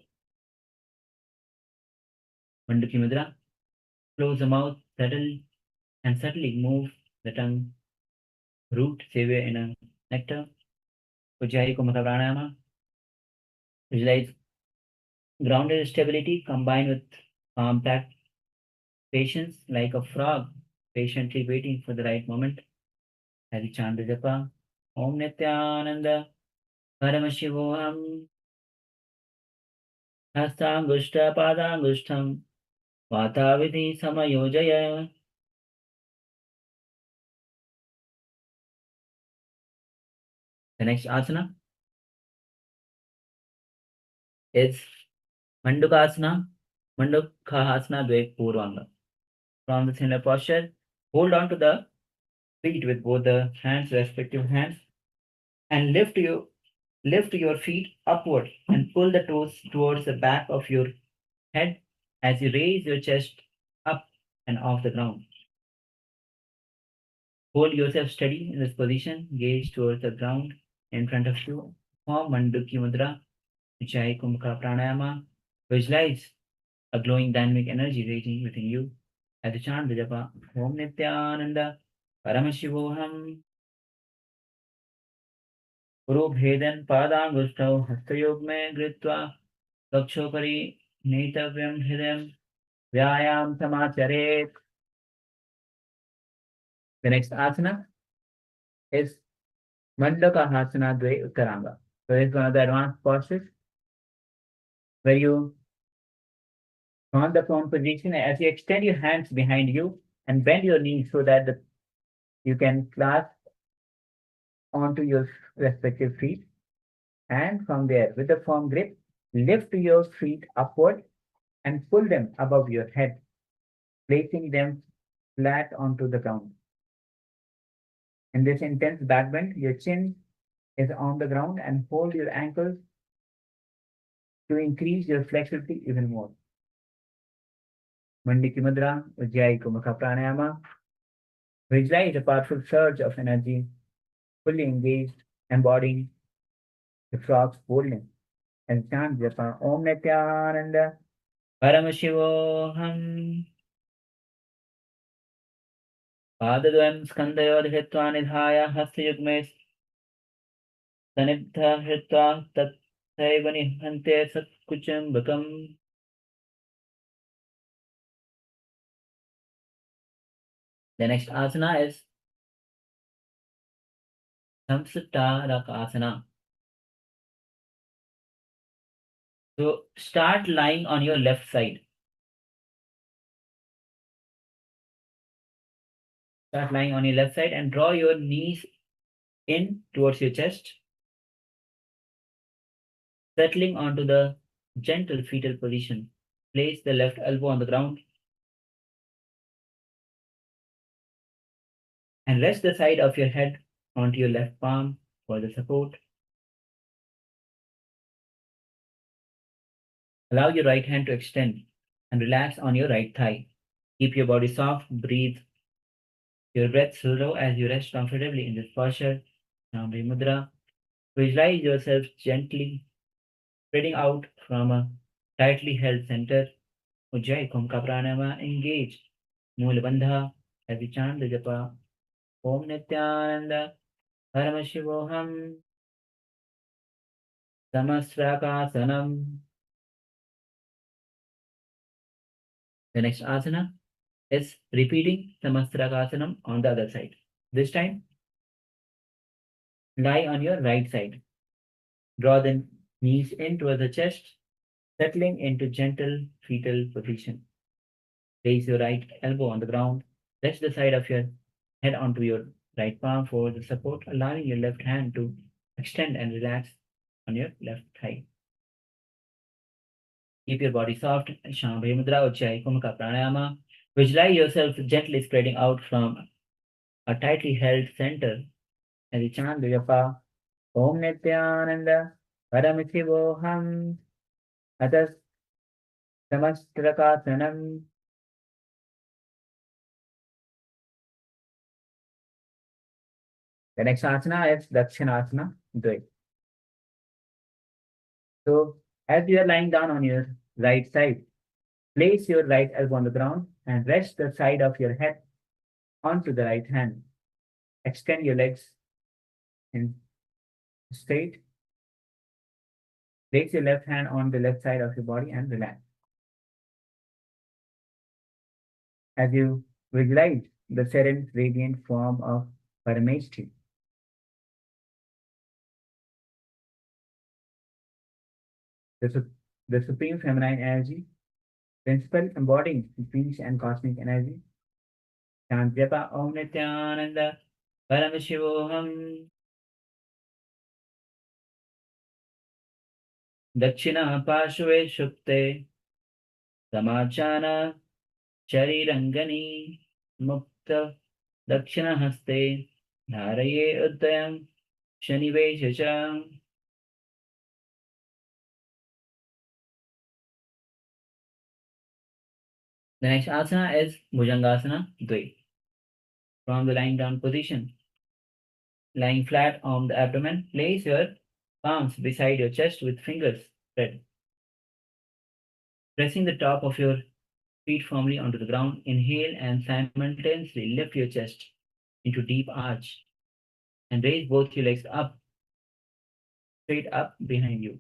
Manduki Mudra. Close the mouth, settle, and subtly move the tongue. Root, savior in a nectar. Ujjayi Kumaka pranayama. Visualize grounded stability combined with compact patience, like a frog patiently waiting for the right moment. As you chant the japa Om Nithyananda Paramashivam Hastangushta Padangushtam Vatavidhi Samayojaya. The next asana is Mandukasana, Mandukasana Dve Purvanga. From the similar posture, hold on to the feet with both the hands, respective hands, and lift your feet upward and pull the toes towards the back of your head as you raise your chest up and off the ground. Hold yourself steady in this position, gaze towards the ground in front of you. Form Manduki Mudra, Ujjayi Kumbhaka Pranayama. Visualize a glowing dynamic energy raging within you. As you chant the japa, Om Nithyananda Paramashivoham. Guru Bhedan Padangustau Hastayogme Gritva Lakshopari Netavyam Hidam Vyayam Samacharet. The next asana is Mandaka Hasana Dve Uttaranga. So it's one of the advanced postures where you on the prone position as you extend your hands behind you and bend your knees so that you can clasp onto your respective feet. And from there, with a firm grip, lift your feet upward and pull them above your head, placing them flat onto the ground. In this intense back bend, your chin is on the ground and hold your ankles to increase your flexibility even more. Mandiki Mudra, Ujjayi Kumbhaka Pranayama. Visualize a powerful surge of energy, fully engaged, embodying the frog's boldness. And chant japa Om Nithyananda Paramashivoham. Padadvam skandayod hitva nidhaya hastayugmes sanibdha hitva tathaiva nihante satkuchambakam. The next asana is Samsutarakasana. So start lying on your left side. Start lying on your left side and draw your knees in towards your chest, settling onto the gentle fetal position. Place the left elbow on the ground and rest the side of your head onto your left palm for the support. Allow your right hand to extend and relax on your right thigh. Keep your body soft, breathe your breath slow as you rest comfortably in this posture. Namaste Mudra. Visualize yourself gently spreading out from a tightly held center. Ujjayi Kumbhaka Pranayama. Engage Moola Bandha as we chant the japa Om Nithyananda Paramashivoham Samasrakasanam. The next asana is repeating Samasrakasanam on the other side. This time, lie on your right side. Draw the knees in towards the chest, settling into gentle fetal position. Place your right elbow on the ground. Rest the side of your head onto your right palm for the support, allowing your left hand to extend and relax on your left thigh. Keep your body soft. Shambhavi Mudra, Ujjayi Kumbhaka Pranayama. Visualize yourself gently spreading out from a tightly held center as you chant the japa Om Nithyananda Paramashivoham Atas Samastrakasanam. The next asana is Dakshinasana Dve. So as you are lying down on your right side, place your right elbow on the ground and rest the side of your head onto the right hand. Extend your legs in straight. Place your left hand on the left side of your body and relax. As you visualize the serene, radiant form of Paramashiva, the supreme feminine energy, principle embodying peace and cosmic energy. Chant japa Om Nithyananda Paramashivoham Dakshina Parshve Shukte Samachana Charirangani Mukta Dakshina Haste Dharaye Uddayam Shaniveshacha. The next asana is Bhujangasana Dvai. From the lying down position, lying flat on the abdomen, place your palms beside your chest with fingers spread. Pressing the top of your feet firmly onto the ground, inhale and simultaneously lift your chest into deep arch and raise both your legs up, straight up behind you.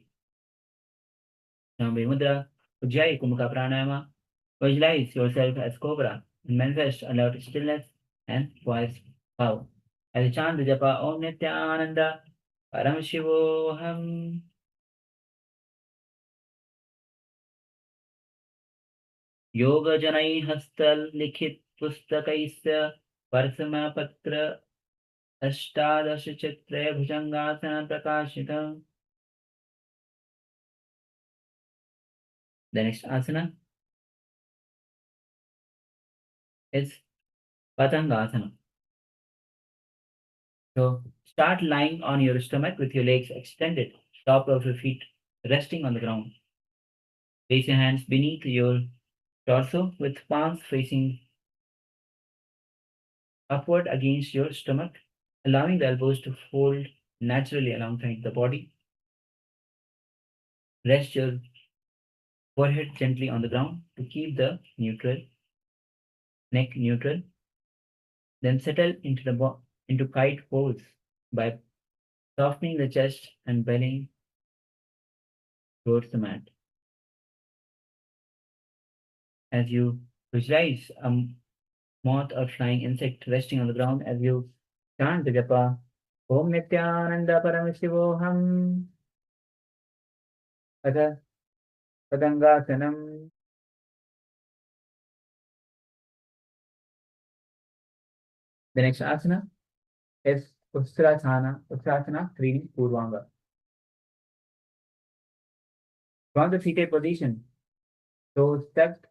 Namaste Mudra, Ujjayi Kumukha Pranayama. Visualize yourself as Cobra and manifest alert stillness and poised power. As a chant the japa Om Nithyananda Paramashivam. Yoga Janai Hastal Likhit Pustakaisya Parsama Patra Ashtadash Chitra Bhujangasana Prakashita. The next asana is Patangasana. So start lying on your stomach with your legs extended, top of your feet resting on the ground. Place your hands beneath your torso with palms facing upward against your stomach, allowing the elbows to fold naturally alongside the body. Rest your forehead gently on the ground to keep the neck neutral. Then settle into kite pose by softening the chest and belly towards the mat. As you visualize a moth or flying insect resting on the ground, as you chant the japa Om Nithyananda Paramashivoham Atha Patangasanam. The next asana is Ustrasana 3D Purvanga. From the seated position, toes tucked,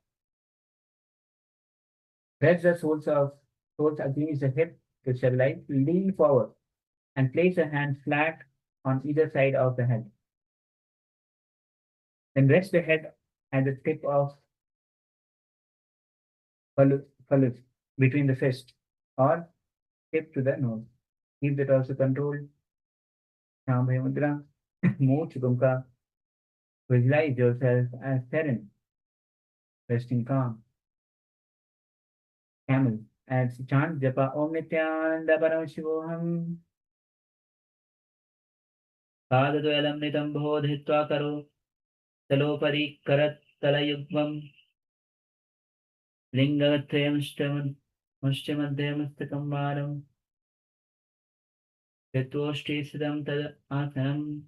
press the soles against the hip to stabilize, lean forward, and place a hand flat on either side of the head. Then rest the head at the tip of phallus between the fist or tip to the nose. Keep the torso controlled. Shambhaya Mudra, Moch Gumka. Visualize yourself as serene, resting calm. Camel, as chant japa Om Nithyananda Paramashivoham. Padadvayalam nitam bodhitva karo talopari karat talayugvam lingatrayam mushtimadhyam varam yatoshti siddham tad asanam.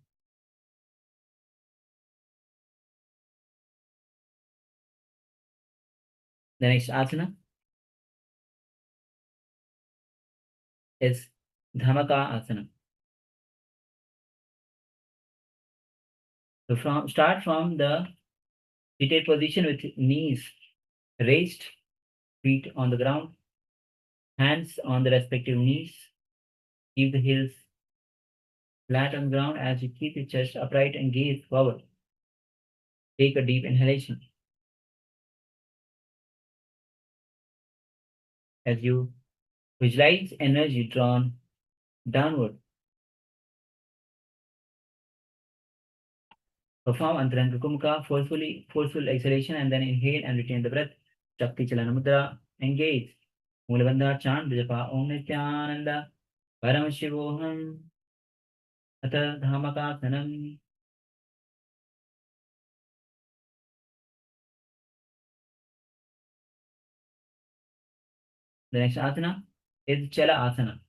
The next asana is Dhamaka Asana. So start from the seated position with knees raised, feet on the ground, hands on the respective knees. Keep the heels flat on the ground as you keep your chest upright and gaze forward. Take a deep inhalation. As you visualize energy drawn downward. Perform Antaranga Kumka, forceful exhalation, and then inhale and retain the breath. Shakti Chalana Mudra, engage. Mulabandha chant, Japa Om Nithyananda Paramashivoham Atha Dhamakasanam. The next asana is Chala Asana.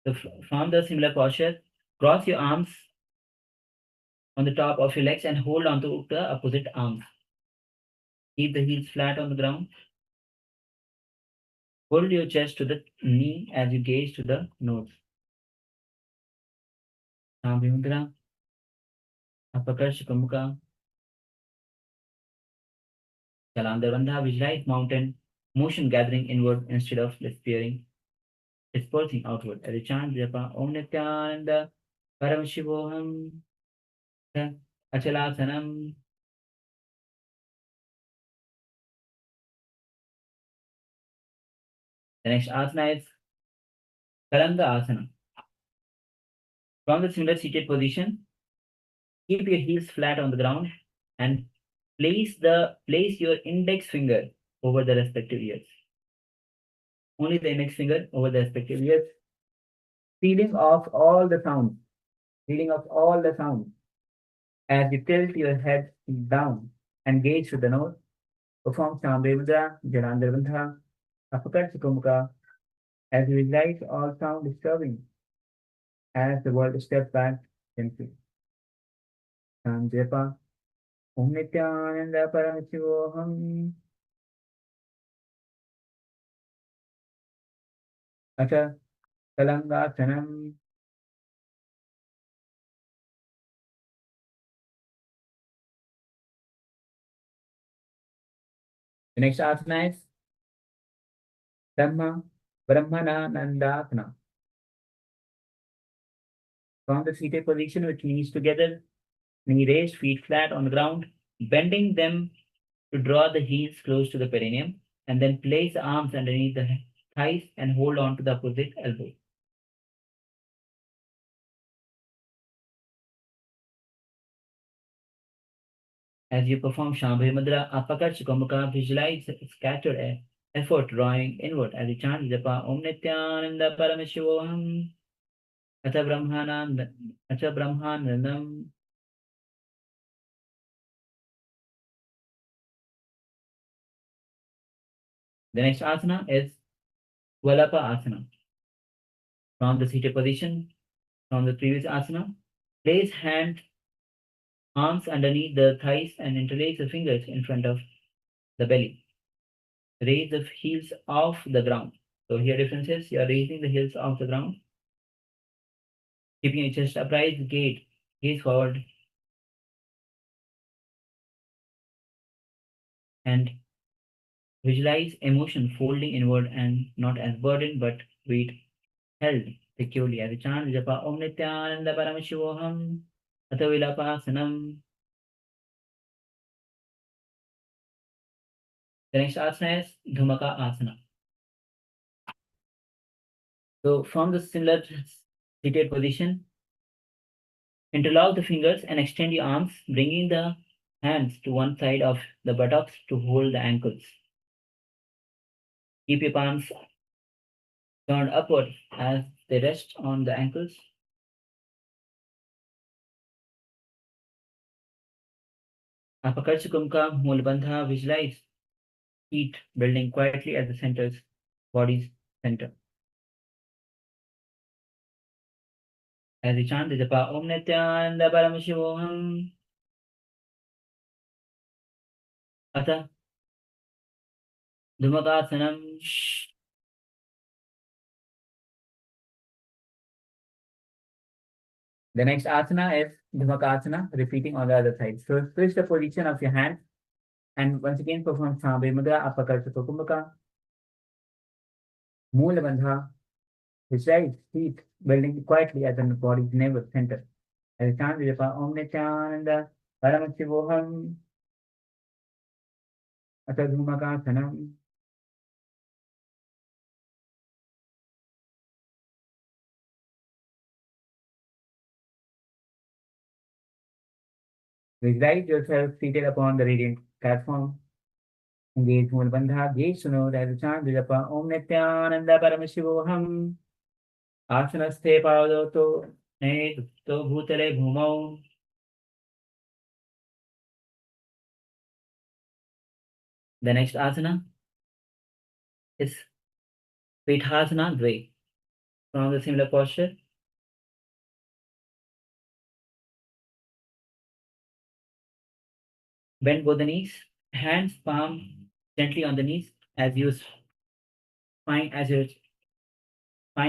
So from the similar posture, cross your arms on the top of your legs and hold on to the opposite arms. Keep the heels flat on the ground. Hold your chest to the knee as you gaze to the nose. Shambhaya Mudra, Apakarshika Mukha. Jalandhar visualize mountain motion gathering inward instead of dispersing outward. As a chant, japa Om Nithyananda Paramashivoham Achalasanam. The next asana is Kalanga Asana. From the similar seated position, keep your heels flat on the ground and place your index finger over the respective ears. Only the index finger over the respective ears. Feeling of all the sounds. As you tilt your head down and gaze to the nose, perform Shambhe Mudra, Jalandhar Bandha, Uppercut Sukumukha, as you visualize all sound disturbing as the world steps back gently. Sanjapa, Om Nithyananda Paramashivoham. Acha Kalangasanam. The next asana is Brahmanandasana. From the seated position with knees together, knee raised, feet flat on the ground, bending them to draw the heels close to the perineum, and then place the arms underneath the thighs and hold on to the opposite elbow. As you perform Shambhe Mudra, Uppercut Sukumukha, visualize scattered effort drawing inward as you chant Japa Om Nithyananda Paramashivoham Acha Brahmanandam. The next asana is Valapa Asana. From the seated position, from the previous asana, place arms underneath the thighs and interlace the fingers in front of the belly. Raise the heels off the ground. So here difference is you are raising the heels off the ground, keeping your chest upright, gaze forward, and visualize emotion folding inward and not as burden but weight held securely. As a chant, Japa Om Nithyananda Paramashivoham Atha Vilapasanam. The next asana is Dhumaka Asana. So from the similar seated position, interlock the fingers and extend your arms, bringing the hands to one side of the buttocks to hold the ankles. Keep your palms turned upward as they rest on the ankles. Uppercut Sukumukha, Mulabandha, visualize feet building quietly at the body's center. As you chant the Japa Om Nithyananda Paramashivoham Atha Dhumakasanam. The next asana is Dhumakaasana, repeating on the other side. So switch the position of your hand and once again perform Shambhe Mudra, Uppercut Sukumukha, Moola Bandha, visualize feet building quietly at the body's navel center. As a chant, Japa Om Nithyananda Paramashivoham Atha Dhumakasanam. Visualize yourself seated upon the radiant platform. Engage Moola Bandha, gaze to know as a chant, Japa Om Nithyananda Paramashivoham Asanasthe Pavadoto Neto Bhutale Bhumau. The next asana is Pithasana Dve. From the similar posture, bend both the knees, hands palm gently on the knees as your spine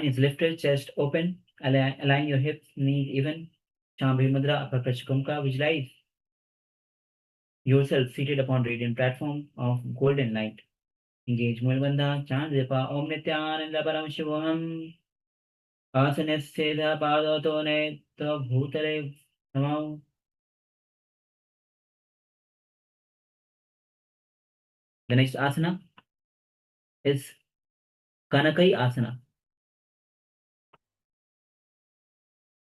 is lifted, chest open, align your hips, knees even. Shambhe Mudra, Uppercut Sukumukha, visualize yourself seated upon radiant platform of golden light. Engage Mulvanda, chant Japa Om Nithyananda Paramashivam. Asanasya Padato Neta Bhutale Namo. The next asana is Kanakai Asana.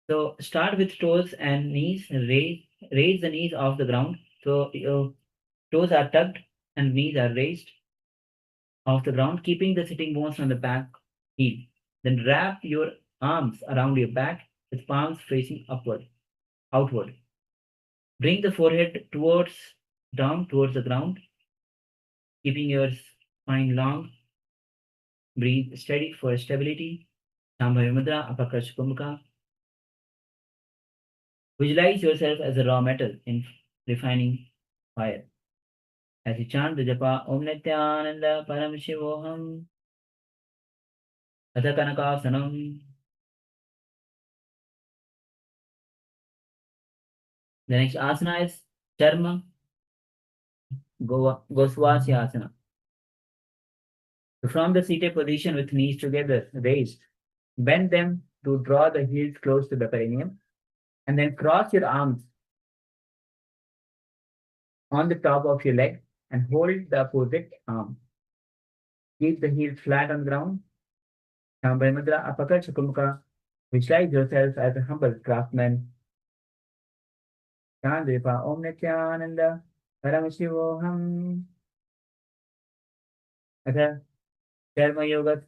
So start with toes and knees. Raise the knees off the ground. So your toes are tucked and knees are raised off the ground, keeping the sitting bones on the back heel. Then wrap your arms around your back with palms facing outward. Bring the forehead down towards the ground, keeping your spine long. Breathe steady for stability. Shambhavi Mudra, Apakash Kumbhaka. Visualize yourself as a raw metal in refining fire. As you chant the japa Om Nithyananda Paramashivoham Atha Kanakasanam. The next asana is Charma Goswasya Asana. So from the seated position with knees together raised, bend them to draw the heels close to the perineum, and then cross your arms on the top of your leg and hold the opposite arm. Keep the heels flat on the ground. Shambhavi Mudra, Apakash Kumbhaka. Visualize yourself as a humble craftsman. Chant Japa Om Nithyananda Paramashivoham Atha Karma Yoga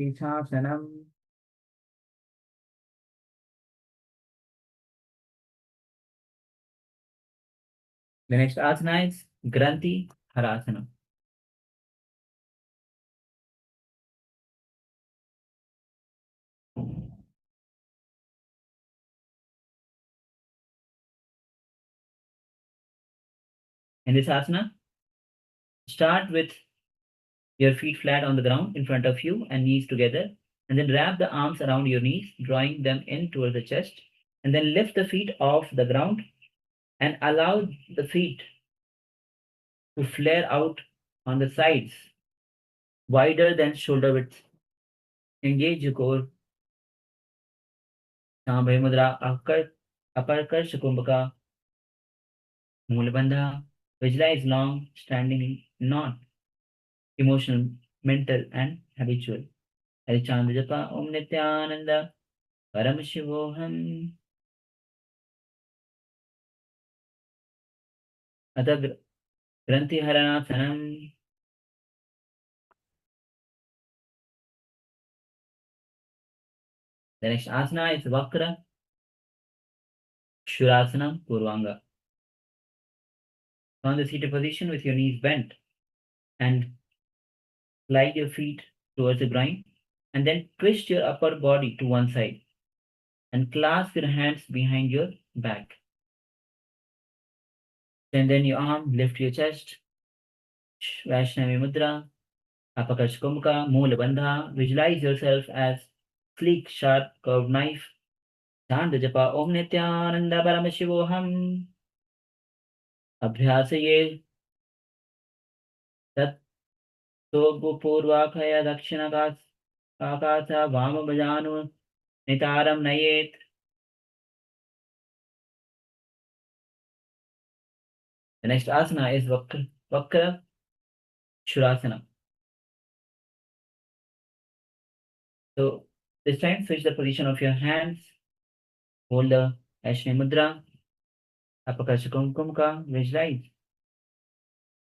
Swasanam. The next asana is Granthi Harasana. In this asana, start with your feet flat on the ground in front of you and knees together, and then wrap the arms around your knees, drawing them in towards the chest, and then lift the feet off the ground and allow the feet to flare out on the sides, wider than shoulder width. Engage your core. Shambhavi Mudra, Aparkarsh Kumbhaka, Mulabandha. Visualize long standing knot, emotional, mental, and habitual. As chant japa Om Nithyananda Paramashivoham Atha Granthi Haranasanam. The next asana is Vakra Shurasana Purvanga. On the seated position with your knees bent and slide your feet towards the groin, and then twist your upper body to one side and clasp your hands behind your back. Send in your arm, lift your chest. Vaishnavi Mudra, Apakash Kumbhaka, Moola Bandha. Visualize yourself as sleek, sharp, curved knife. Chant the japa Om Nithyananda Paramashivoham. Abhyasaye Tat Purvakaya Dakshinakas Akasa Vama Bhajanu Nitaram Nayet. The next asana is Vakra Shurasana. So this time switch the position of your hands. Hold the Vaishnavi Mudra. Apakash Kumbhaka. Visualize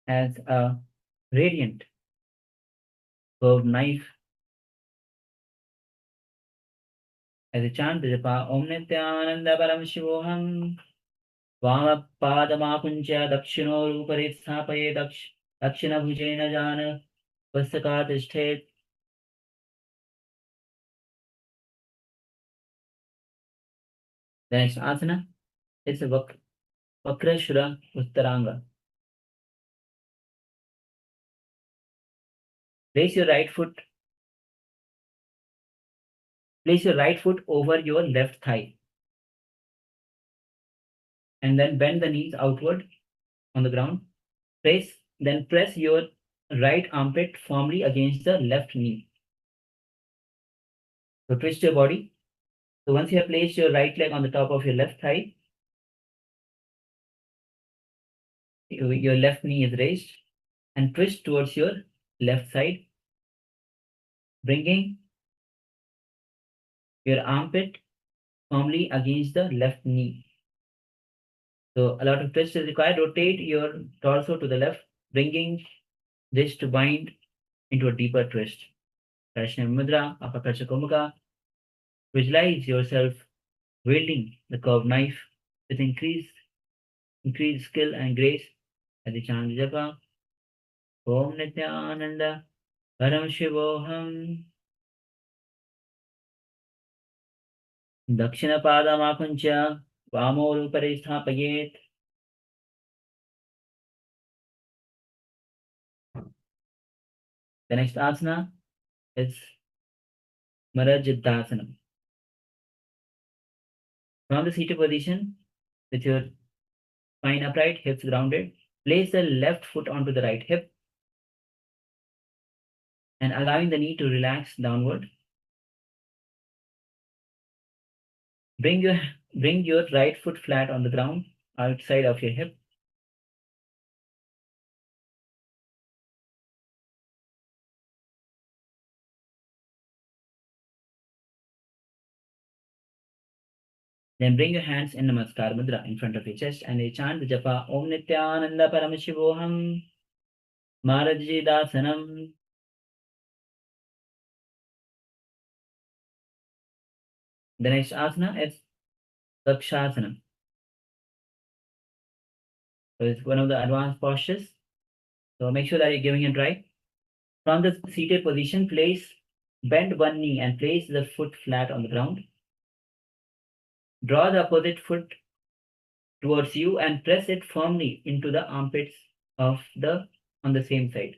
as a radiant curved knife. As a chant, the japa Om Nithyananda Paramashivoham. Vama Padamakuncha Dakshino Rupare Sthapaye Dakshina Bhujena Jana Vasakat Sthit. The next asana is a Vakrashura Uttaranga. Place your right foot over your left thigh. and then bend the knees outward on the ground. Then press your right armpit firmly against the left knee. So twist your body. So once you have placed your right leg on the top of your left thigh, your left knee is raised, and twist towards your left side, bringing your armpit firmly against the left knee. So a lot of twist is required. Rotate your torso to the left, bringing this to bind into a deeper twist. Parashiva Mudra, Apakarsha Kumaka. Visualize yourself wielding the curved knife with increased skill and grace as the chant japa. Om Nithyananda Paramashivoham. Dakshinapadamakuncha Vamorupare Sthapayet. The next asana is Marajidasana. From the seated position, with your spine upright, hips grounded, place the left foot onto the right hip and allowing the knee to relax downward. Bring your right foot flat on the ground outside of your hip. Then bring your hands in Namaskar Mudra in front of your chest and you chant the japa Om Nithyananda Paramashivoham Marajidasanam. The next asana is Dakshasana. So it's one of the advanced postures. So make sure that you're giving it right. From the seated position, bend one knee and place the foot flat on the ground. Draw the opposite foot towards you and press it firmly into the armpits on the same side.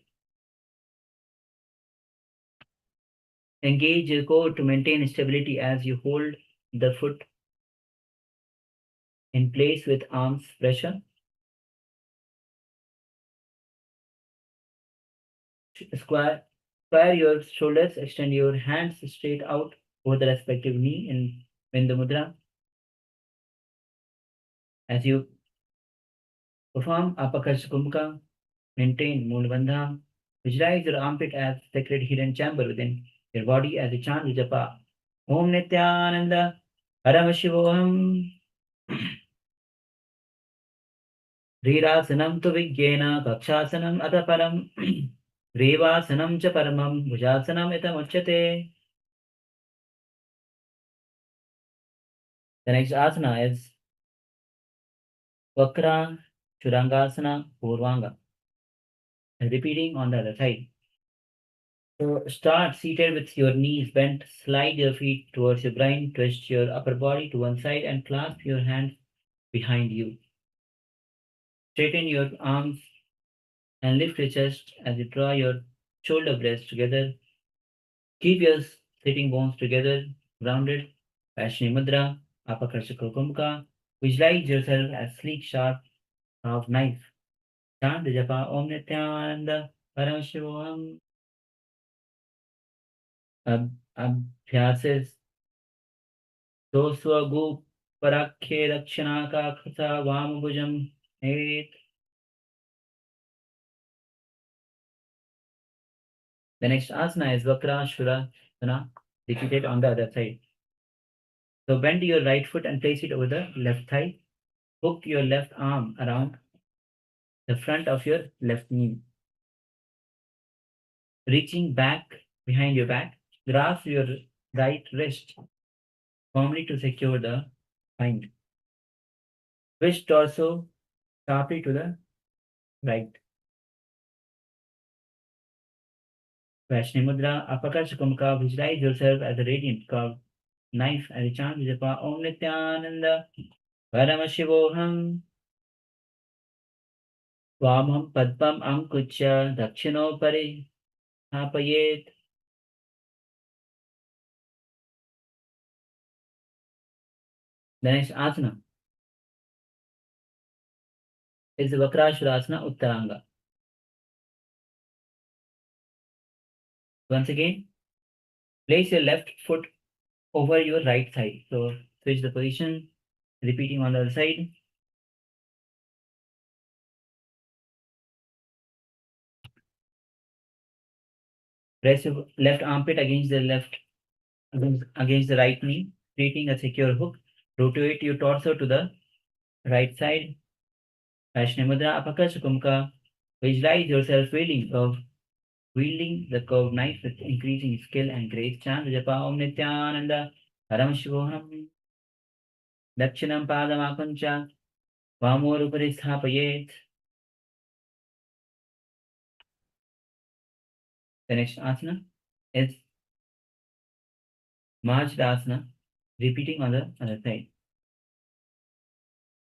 Engage your core to maintain stability as you hold the foot in place with arms pressure. Square your shoulders, extend your hands straight out over the respective knee in Bindu Mudra. As you perform Apakarsha Kumbhaka, maintain Mool Bandha. Visualize your armpit as sacred hidden chamber within your body as you chant the japa Om Nithyananda Paramashivoham. Dhirasanam tu Vigyena Kakshasanam Ataparam Revasanam cha Paramam Bhujasanam itam uchyate. The next asana is Vakra Churangasana Purvanga. Repeating on the other side. So start seated with your knees bent, slide your feet towards your groin, twist your upper body to one side and clasp your hands behind you. Straighten your arms and lift your chest as you draw your shoulder blades together. Keep your sitting bones together, grounded. Vaishnavi Mudra, Apakarsha Kumbhaka. Visualize yourself as sleek, sharp, carved knife. Chant the japa Om Nithyananda Paramashivam. Abhyases Doswagu Parakhe Dakshinaka Khasa Vamabhujam Eight. The next asana is Vakra Shurasana, repeated on the other side. So bend your right foot and place it over the left thigh. Hook your left arm around the front of your left knee. Reaching back behind your back, grasp your right wrist firmly to secure the bind. Twist torso sharply to the right. Vaishnavi Mudra, Apakarsha Kumbhaka. Visualize yourself as a radiant curved knife as a chant japa Om Nithyananda Paramashivoham. Vamham Padmam Ankucha Dakshino Pari Apayet. The next asana is the Vakrashurasana Uttaranga. Once again, place your left foot over your right thigh. So switch the position, repeating on the other side. Press your left armpit against the right knee, creating a secure hook. Rotate your torso to the right side. Vaishnav Mudra Apakash Kumka. Visualize yourself wielding the curved knife with increasing skill and grace. Chant Japa Om Nithyananda Paramashivam. Dakshinam Padamakuncha. Vamorupari Sthapayet. The next asana is Majrasana, repeating on the other side.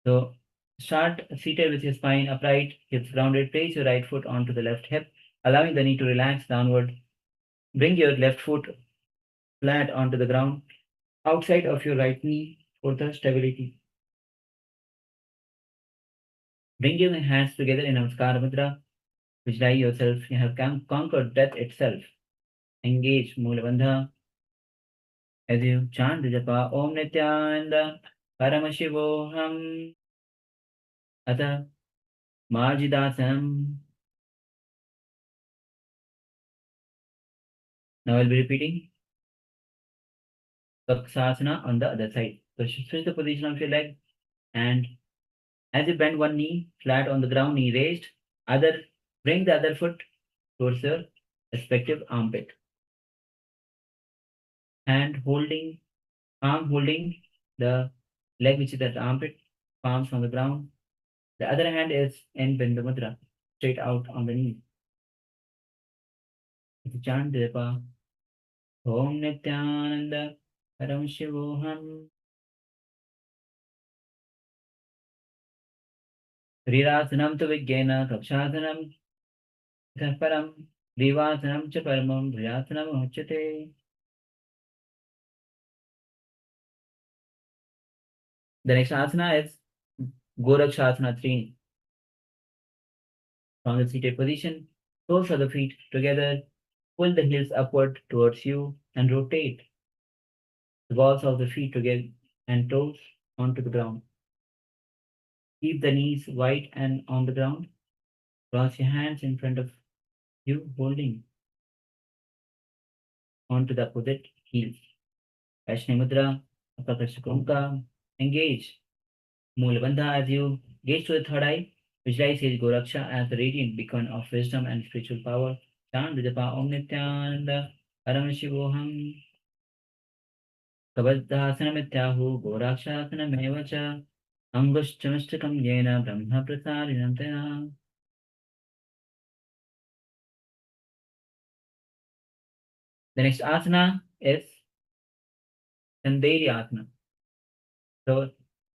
So start seated with your spine upright, hips grounded. Place your right foot onto the left hip, allowing the knee to relax downward. Bring your left foot flat onto the ground, outside of your right knee for the stability. Bring your hands together in Namaskara Mudra. Visualize yourself, you have conquered death itself. Engage Mula Bandha. As you chant the japa Om Nithyananda Paramashivoham Ata Marjidasam. Now I'll be repeating Vaksasana on the other side. So switch the position of your leg, and as you bend one knee flat on the ground, knee raised, bring the other foot towards your respective armpit. Palm holding the leg which is at the armpit, palms on the ground. The other hand is in Bindu Mudra, straight out on the knee. If you chant Japa Om Nithyananda Paramashivoham. Rirasanam tu Vigyena Kapshasanam Param Rivasanam cha Paramam Vriyasanam Uchate. The next asana is Gorakshasana 3. From the seated position, toes of the feet together, pull the heels upward towards you and rotate the balls of the feet together and toes onto the ground. Keep the knees wide and on the ground. Cross your hands in front of you, holding onto the opposite heels. Vaishnav Mudra, Apakashakumka. Engage Mula Bandha as you gaze to the third eye. Visualize Sage Goraksha as the radiant beacon of wisdom and spiritual power. Chant the japa Om Nithyananda Paramashivoham. Kabadhasana Mityahu Gorakshasana Mevacha. Angushchamastakam Yena Brahma Prasarinam Tena. The next asana is Chanderi Asana. So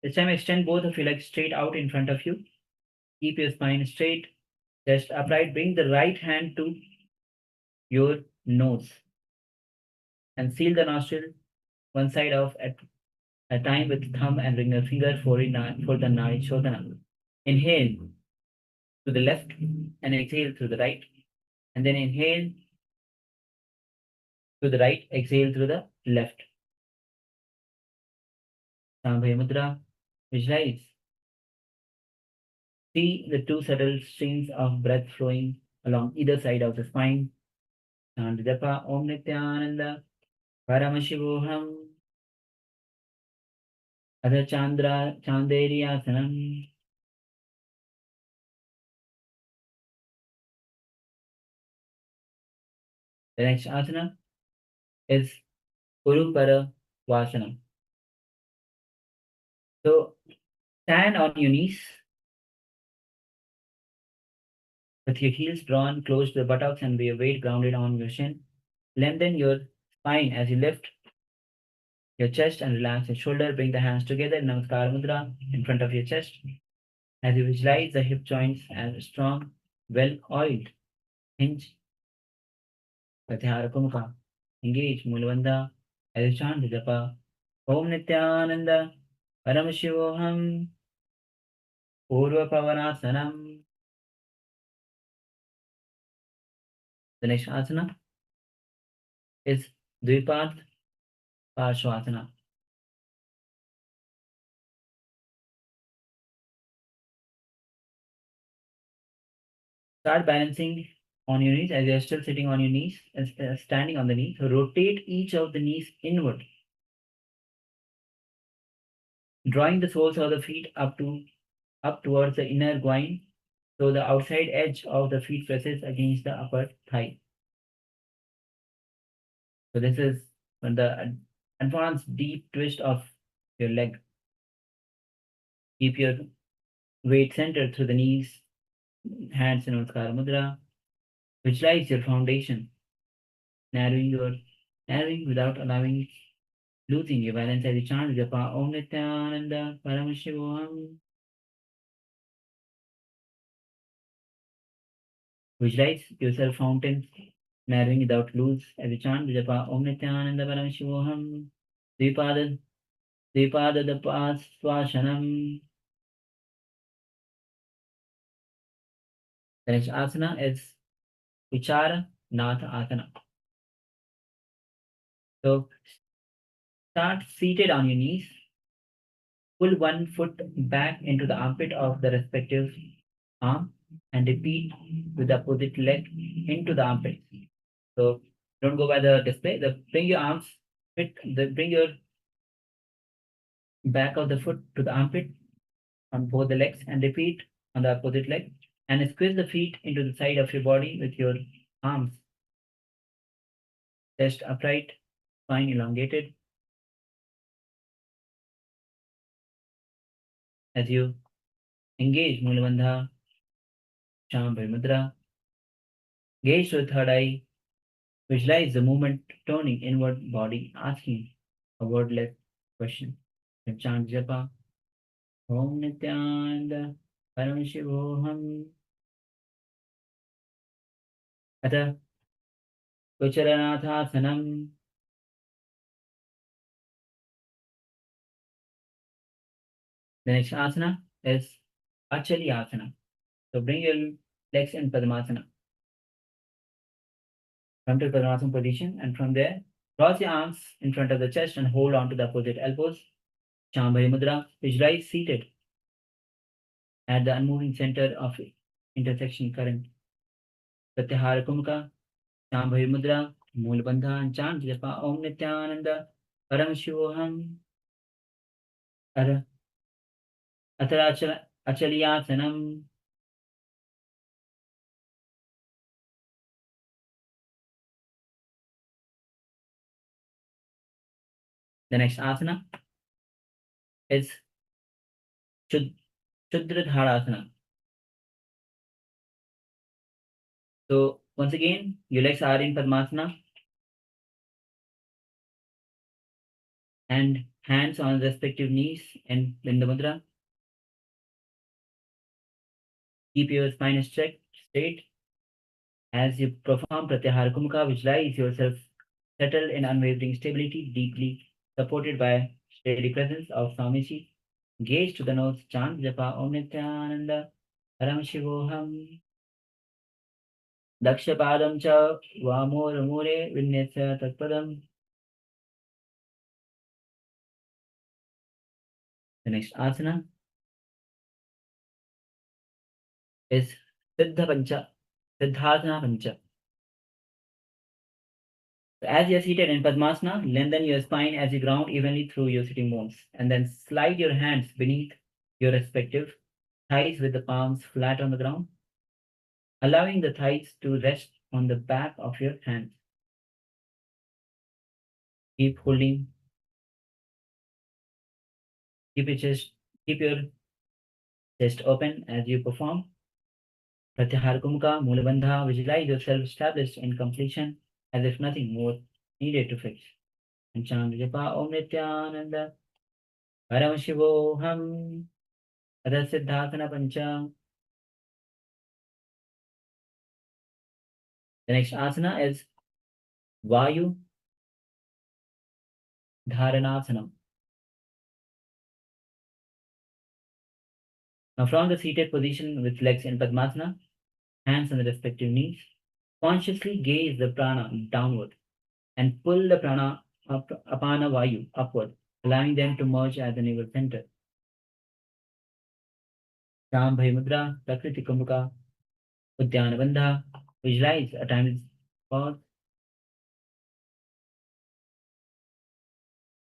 this time extend both of your legs straight out in front of you. Keep your spine straight, chest upright. Bring the right hand to your nose and seal the nostril one side off at a time with thumb and ring finger for the Nadi Shodhana. Inhale to the left and exhale to the right. And then inhale to the right, exhale through the left. Sambhaya Mudra. Visualize. See the two subtle streams of breath flowing along either side of the spine. Chant Japa Om Nithyananda Paramashivoham. Adha Chanderi Asanam. The next asana is Urupara Vasanam. So stand on your knees with your heels drawn close to the buttocks and your weight grounded on your shin. Lengthen your spine as you lift your chest and relax your shoulder. Bring the hands together in Namaskara Mudra in front of your chest. As you visualize the hip joints as a strong, well-oiled hinge. Pratyahara Kumka. Engage Mulvanda as you chant the japa Om Nithyananda Paramashivoham. Purvapavanasana. The next asana is Dvipad Parshvasana. Start balancing on your knees as you are still sitting on your knees and standing on the knees. Rotate each of the knees inward, drawing the soles of the feet up towards the inner groin, so the outside edge of the feet presses against the upper thigh. So this is when the advanced deep twist of your leg. Keep your weight centered through the knees, hands in Namaskara Mudra. Visualize your foundation, narrowing without allowing losing your balance as you chant Japa Om Nithyananda Paramashivam. Visualize yourself fountain, narrowing without loose as you chant Japa Om Nithyananda Paramashivam. Dvipada Swashanam. The next asana is Vichara Natha Asana. So start seated on your knees. Pull one foot back into the armpit of the respective arm and repeat with the opposite leg into the armpit. So don't go by the display. Bring your arms, bring your back of the foot to the armpit on both the legs and repeat on the opposite leg and squeeze the feet into the side of your body with your arms. Chest upright, spine elongated. As you engage Mulabandha, Shambhavi Mudra, gaze to the third eye, visualize the movement turning inward body, asking a wordless question. And chant Japa, Om Nithyananda Paramashivoham. Atha Kucharanathasanam. The next asana is Achali Asana. So bring your legs in Padmasana. Come to Padmasana position and from there, cross your arms in front of the chest and hold on to the opposite elbows. Shambhavi Mudra, visualize seated at the unmoving center of intersection current. Pratyahara Kumka, Shambhavi Mudra, Moolabandha and chant Japa Om Nithyananda Paramashivoham. Atara Achaliyasanam. The next asana is Shudradharasana. So once again, your legs are in Padmasana and hands on respective knees and Linda Mudra. Keep your spine straight. As you perform Pratyahara Kumka, visualize yourself settled in unwavering stability, deeply supported by steady presence of Swamiji. Gaze to the nose, chant Japa Om Nithyananda Paramashivoham. Dakshapadam cha Vamore Vinyasa Tatpadam. The next asana is Siddhasana Pancha. So as you are seated in Padmasana, lengthen your spine as you ground evenly through your sitting bones, and then slide your hands beneath your respective thighs with the palms flat on the ground, allowing the thighs to rest on the back of your hands. Keep holding. Keep your chest open as you perform. Pratyahara Kumka, Moolabandha, visualize yourself established in completion as if nothing more needed to fix. And chant Japa Om Nithyananda Paramashivoham. Atha Siddhasana Pancha. The next asana is Vayu Dharanasana. Now from the seated position with legs in Padmasana, hands on the respective knees, consciously gaze the prana downward and pull the prana apana vayu upward, allowing them to merge at the navel center. Shambhavi Mudra, Prakriti Kumbhaka, Uddiyana Bandha. Visualize a timeless pause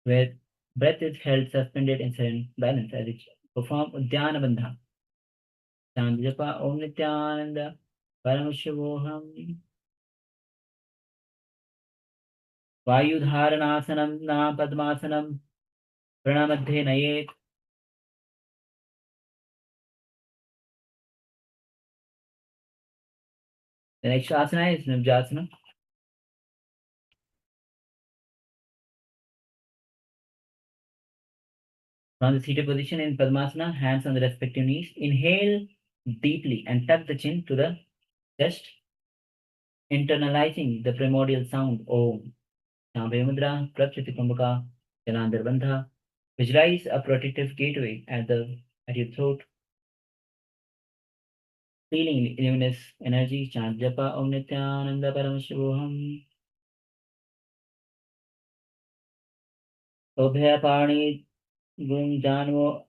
where breath is held suspended in serene balance as it perform Uddiyana Bandha. Japa Om Nithyananda Paramashivoham. Vayudharanasanam na Padmasanam Pranamadhe Nayet. The next asana is Nabjasana. From the seated position in Padmasana, hands on the respective knees. Inhale deeply and tuck the chin to the chest, internalizing the primordial sound Om. Shambhavi Mudra, Prakriti Kumbhaka, Jalandhar Bandha. Visualize a protective gateway at your throat. Feeling luminous energy, chant Japa Om Nithyananda Paramashivoham. Obhaya Parni Gung Janvo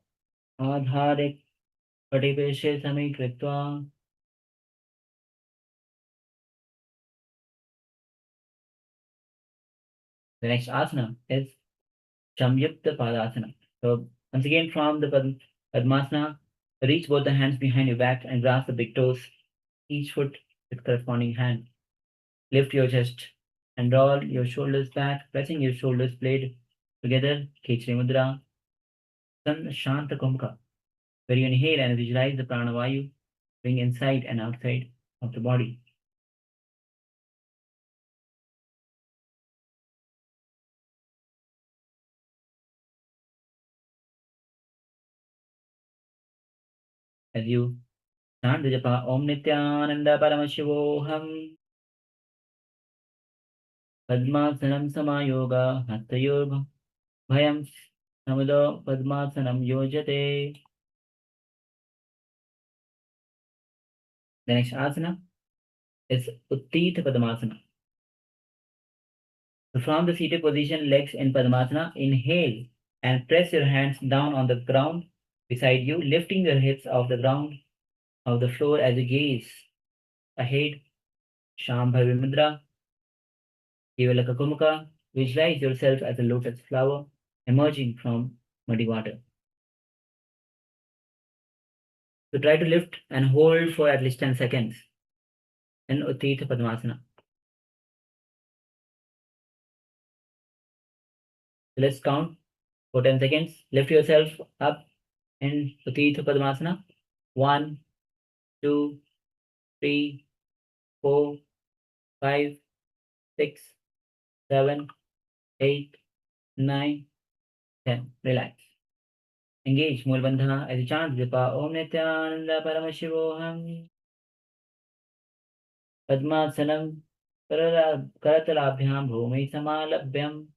Adharik Patipeshe Sami Kritva. The next asana is Samyukta Padasana. So once again from the Padmasana, reach both the hands behind your back and grasp the big toes, each foot with corresponding hand. Lift your chest and roll your shoulders back, pressing your shoulders blade together. Khechri Mudra. Then Shanta Kumbhaka, where you inhale and visualize the pranavayu being inside and outside of the body. As you chant the japa Om Nithyananda Paramashivoham. Padmasanam Samayoga Hattayor Bhayam Samudo Padmasanam Yojate. The next asana is Uttita Padmasana. So from the seated position, legs in Padmasana, inhale and press your hands down on the ground beside you, lifting your hips off the ground, off the floor as you gaze ahead. Shambhavi Mudra, Kevalaka Kumaka. Visualize yourself as a lotus flower emerging from muddy water. So try to lift and hold for at least 10 seconds in Uttita Padmasana. So let's count for 10 seconds. Lift yourself up in Uttita Padmasana. 1, 2, 3, 4, 5, 6, 7, 8, 9, 10. Relax. Engage Mulbandha as you chant Japa Om Nithyananda Paramashivoham. Padmasanam Karatalabhyam Bhumi Samalabhyam.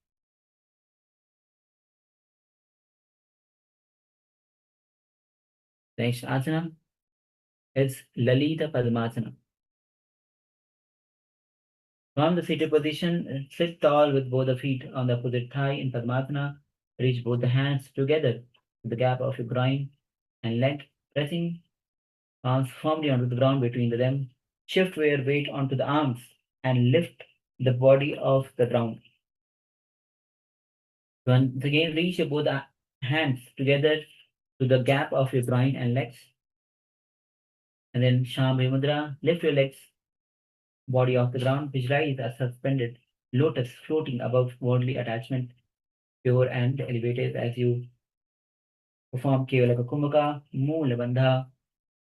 Next asana is Lalita Padmasana. From the seated position, sit tall with both the feet on the opposite thigh in Padmasana. Reach both the hands together to the gap of your groin and leg, pressing arms firmly onto the ground between them. Shift your weight onto the arms and lift the body off the ground. Once again, reach your both hands together to the gap of your groin and legs. And then Shambhavi Mudra, lift your legs, body off the ground, visualize a suspended lotus floating above worldly attachment, pure and elevated as you perform Kevalaka Kumbhaka, Moola Bandha,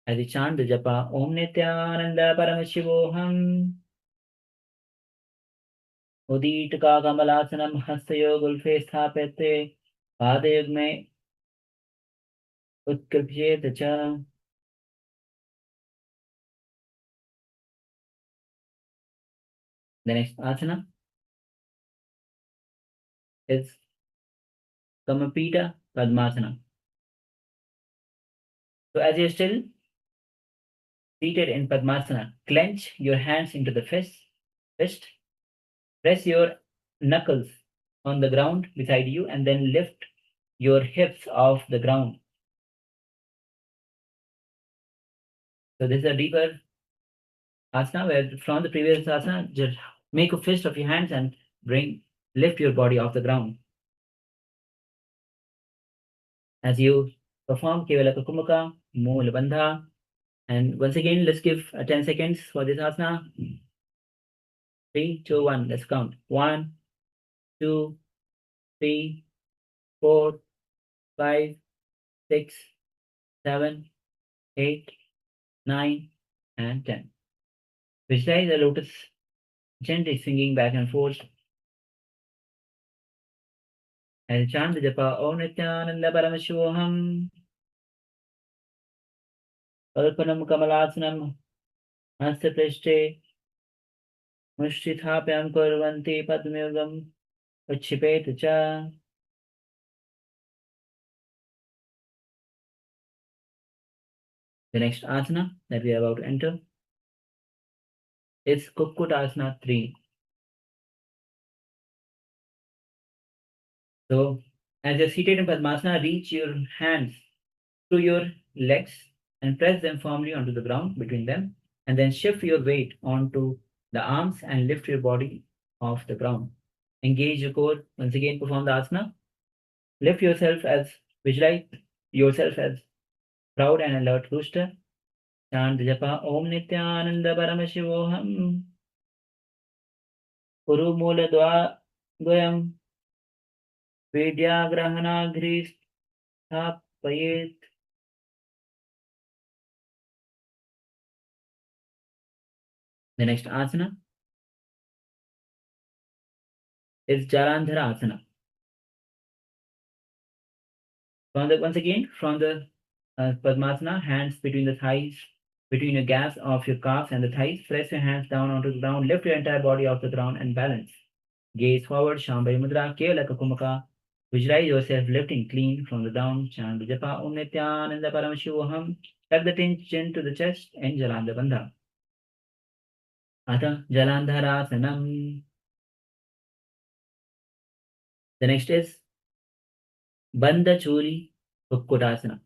as you chant the japa Om Nithyananda Paramashivoham. Uditaka Kamalasanam Hastayo Gulfe Sthapete Padayagme Utkripyeta Cha. The next asana is Kamapita Padmasana. So as you're still seated in Padmasana, clench your hands into the fist, press your knuckles on the ground beside you, and then lift your hips off the ground. So this is a deeper asana where from the previous asana, just make a fist of your hands and lift your body off the ground. As you perform Kevala Kukumaka, Moola Bandha, and once again, let's give 10 seconds for this asana. 3, 2, 1, let's count. 1, 2, 3, 4, 5, 6, 7, 8, 9, and 10. Visualize the lotus gently swinging back and forth. And chant the japa Om Nithyananda Paramashivam. Kalpanam Kamalasanam Hastaprishte Mushtithapyam Kurvanti Padmyogam Uchipeta Cha. The next asana that we are about to enter is Kukkutasana 3. So, as you're seated in Padmasana, reach your hands through your legs and press them firmly onto the ground between them, and then shift your weight onto the arms and lift your body off the ground. Engage your core. Once again, perform the asana. Lift yourself visualize yourself as proud and alert rooster. Chant japa Om Nithyananda Paramashivoham. Kuru Mula Dvayam. Vidyagrahana Gris Thapayet. The next asana is Jalandhara asana. Once again, from the Padmasana, hands between the thighs, between your gaps of your calves and the thighs, press your hands down onto the ground, lift your entire body off the ground and balance. Gaze forward, Shambhavi Mudra, Kevala Kukumaka. Visualize yourself lifting clean from the down. Chant Japa Om Nithyananda Paramashivoham. Tuck the chin to the chest and Jalanda Bandha. Atha Jalandharasanam. The next is Bandha Choli Kukkutasana.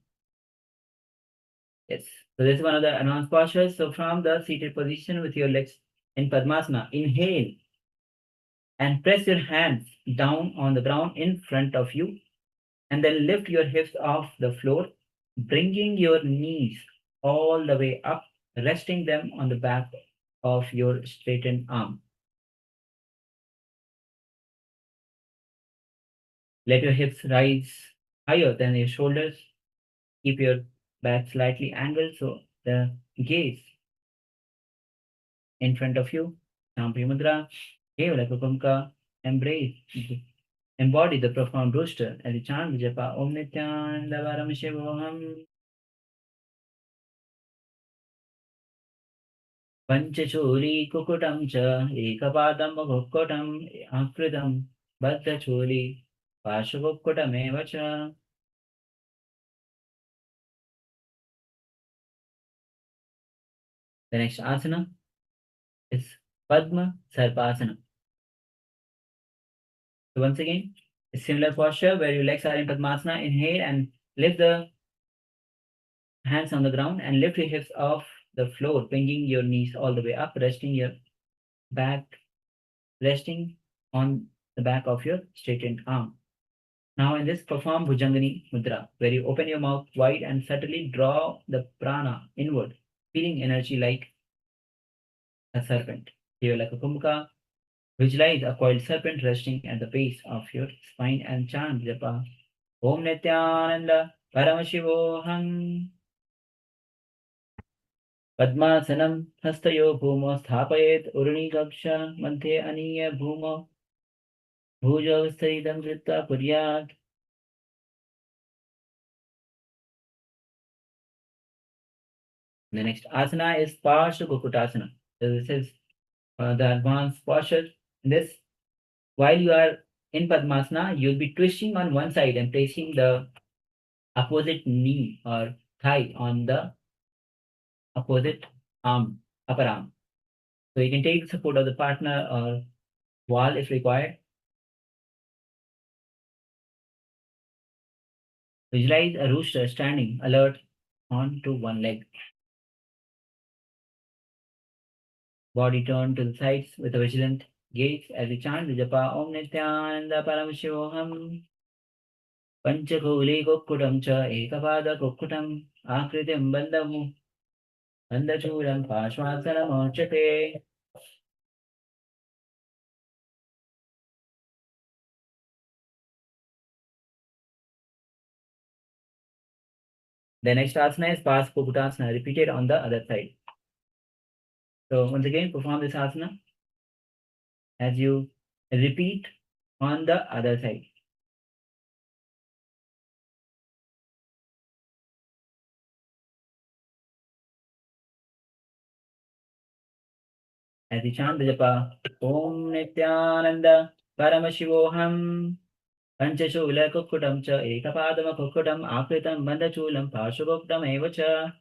Yes, so this is one of the advanced postures. So from the seated position with your legs in Padmasana, inhale and press your hands down on the ground in front of you, and then lift your hips off the floor, bringing your knees all the way up, resting them on the back of your straightened arm. Let your hips rise higher than your shoulders. Keep your back slightly angled so the gaze in front of you. Shambhavi Mudra, Kevala Kukumaka, embody the profound rooster as you chant the japa Om Nithyananda Paramashivoham. Panchacholi Kukutam Cha Ekapadam Kukkutam Akritam Baddhacholi Pashakukkutam Evacha. The next asana is Padma Sarpasana. So once again, a similar posture where your legs are in Padmasana. Inhale and lift the hands on the ground and lift your hips off the floor, bringing your knees all the way up, resting on the back of your straightened arm. Now in this, perform Bhujangani Mudra, where you open your mouth wide and subtly draw the prana inward, feeling energy like a serpent. Here like a kumbhaka. Visualize a coiled serpent resting at the base of your spine and chant japa Om Nithyananda Paramashivoham. Padmasanam hastayo bhumo sthapayet uruni gaksha manthe aniya bhumo bhujo stharidam vritta puryat. The next asana is Parsha Kukkutasana. So this is the advanced posture. In this, while you are in Padmasana, you'll be twisting on one side and placing the opposite knee or thigh on the opposite arm, upper arm. So you can take the support of the partner or wall if required. Visualize a rooster standing alert onto one leg. Body turned to the sides with a vigilant gaze as we chant the japa Om Nithyananda Paramashivam. Panchakule Kokkutam cha Ekapada Kokkutam Akritim Bandhamu Bandhachuram Pashvasanam Ochate. The next asana is Parsvakutasana, repeated on the other side. So once again, perform this asana as you repeat on the other side. As you chant the japa, Om Nithyananda Paramashivoham Panchashula Kokkutam cha Ekapadama Kokkutam Akritam Bandhachulam Pashvaktam eva cha.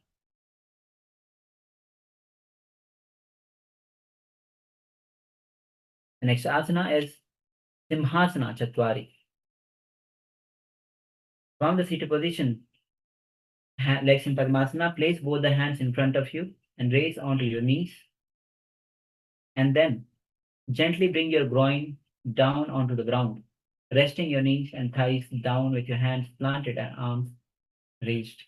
The next asana is Simhasana Chatwari. From the seated position, legs in Padmasana, place both the hands in front of you and raise onto your knees. And then gently bring your groin down onto the ground, resting your knees and thighs down with your hands planted and arms raised.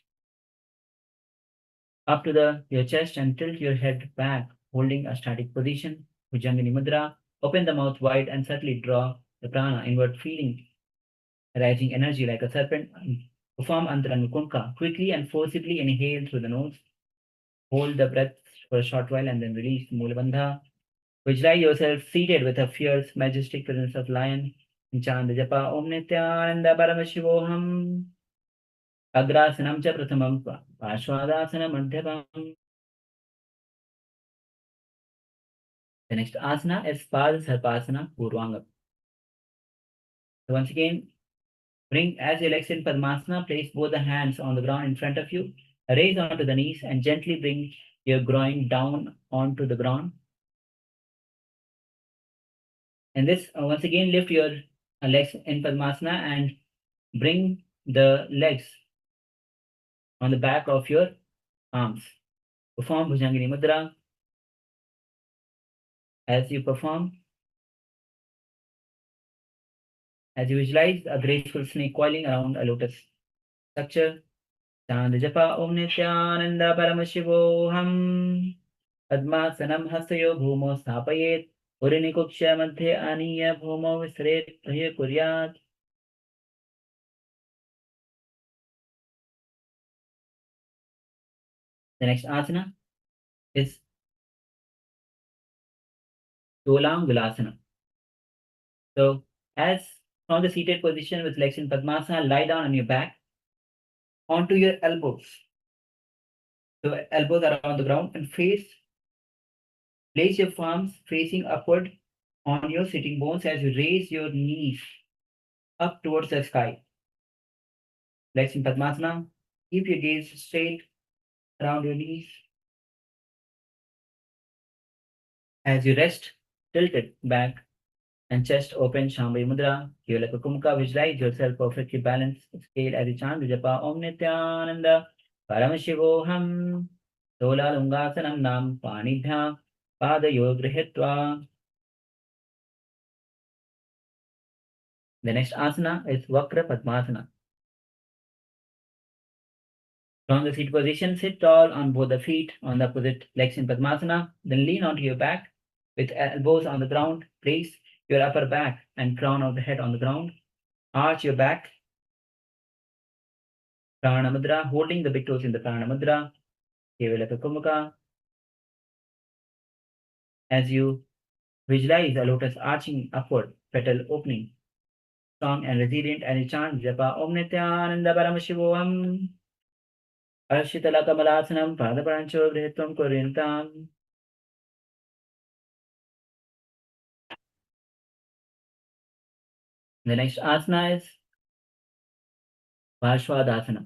Up to your chest and tilt your head back, holding a static position, Bhujangini Mudra. Open the mouth wide and subtly draw the prana inward, feeling rising energy like a serpent. Perform Antaranukunka. Quickly and forcibly inhale through the nose. Hold the breath for a short while and then release Mulabandha. Visualize yourself seated with a fierce, majestic presence of lion. And chant the japa Om Nithyananda Paramashivoham. Agrasanam cha prathamam Pashvadasanam madhyamam. The next asana is Pada Sarpasana Purvanga. So once again, bring as your legs in Padmasana, place both the hands on the ground in front of you. Raise onto the knees and gently bring your groin down onto the ground. And this, once again, lift your legs in Padmasana and bring the legs on the back of your arms. Perform Bhujangini Mudra. As you perform, as you visualize a graceful snake coiling around a lotus structure, chant japa Om Nithyananda Paramashivoham. Padmasanam hasayo bhumo stapayet. Urinikuksha madhye aniya bhumo visret praye kuryat. The next asana is Dolangulasana. So, as from the seated position with legs in Padmasana, lie down on your back onto your elbows. So, elbows are on the ground and place your palms facing upward on your sitting bones as you raise your knees up towards the sky. Legs in Padmasana, keep your gaze straight around your knees. As you rest, tilted back and chest open, Shambhavi Mudra. Kevala Kukumka, visualize yourself perfectly balanced. Scale as you chant japa Om Nithyananda Paramashivoham. Dola Lungasanam Nam Panibhya Padayo Grihitva. The next asana is Vakra Padmasana. From the seat position, sit tall on both the feet on the opposite legs in Padmasana. Then lean onto your back with elbows on the ground. Place your upper back and crown of the head on the ground. Arch your back. Prana Mudra, holding the big toes in the Prana Mudra. Kevala Kukumka. As you visualize a lotus arching upward, petal opening, strong and resilient, and you chant japa Om Nithyananda Paramashivoham. Arshitala Kamalasanam Padapancho Grihitvam Kurintam. The next asana is Parshvadasana.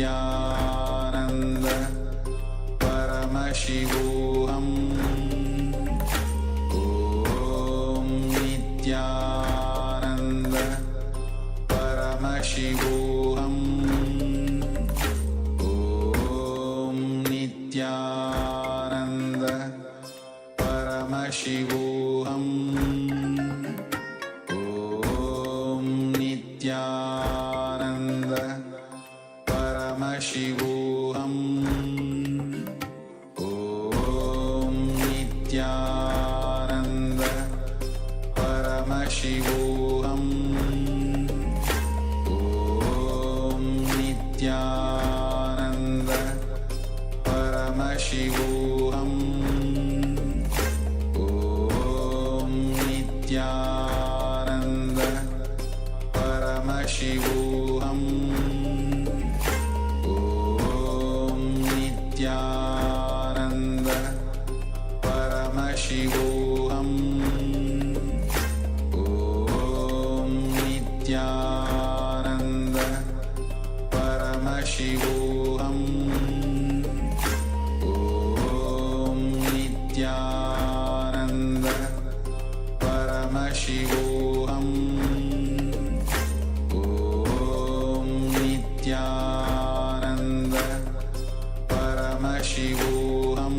Nithyananda Paramashivam Om Nithyananda Paramashivam Om Nithyananda Paramashivam Om Nithyananda Paramashivam Om Nithyananda Paramashivam Om Nithyananda Paramashivam Om Nithyananda Paramashivam Om Nithyananda Paramashivam Om Nithyananda Paramashivam Om Nithyananda Paramashivam Om Nithyananda Paramashivam.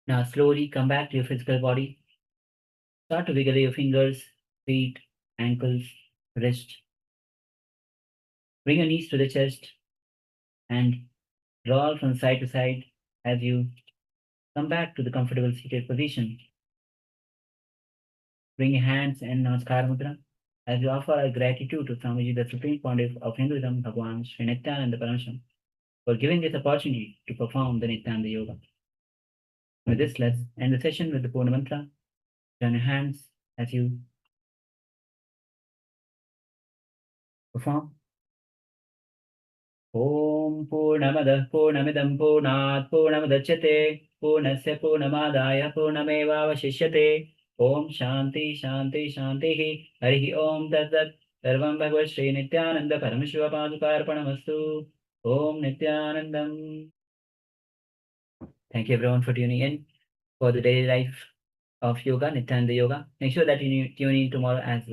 Now slowly come back to your physical body. Start to wiggle your fingers, feet, ankles, wrist. Bring your knees to the chest and roll from side to side as you come back to the comfortable seated position. Bring your hands in Namaskara Mudra as you offer our gratitude to Swamiji, the Supreme Pontiff of Hinduism, Bhagavan Sri Nithyananda Paramasham, for giving this opportunity to perform the Nithyananda Yoga. With this, let's end the session with the Purna Mantra. Join your hands as you perform. Om Purnamada Purnamidam Purnat Purnamadachyate Purnasya Purnamadaya Purnamevavashishyate Om Shanti Shanti Shantihi Harihi Om Tat Tat Sarvam Bhagavad Sri Nithyananda Paramashiva Padukarpanamastu Om Nithyanandam. Thank you everyone for tuning in for the daily life of yoga, Nithyananda Yoga. Make sure that you tune in tomorrow as well.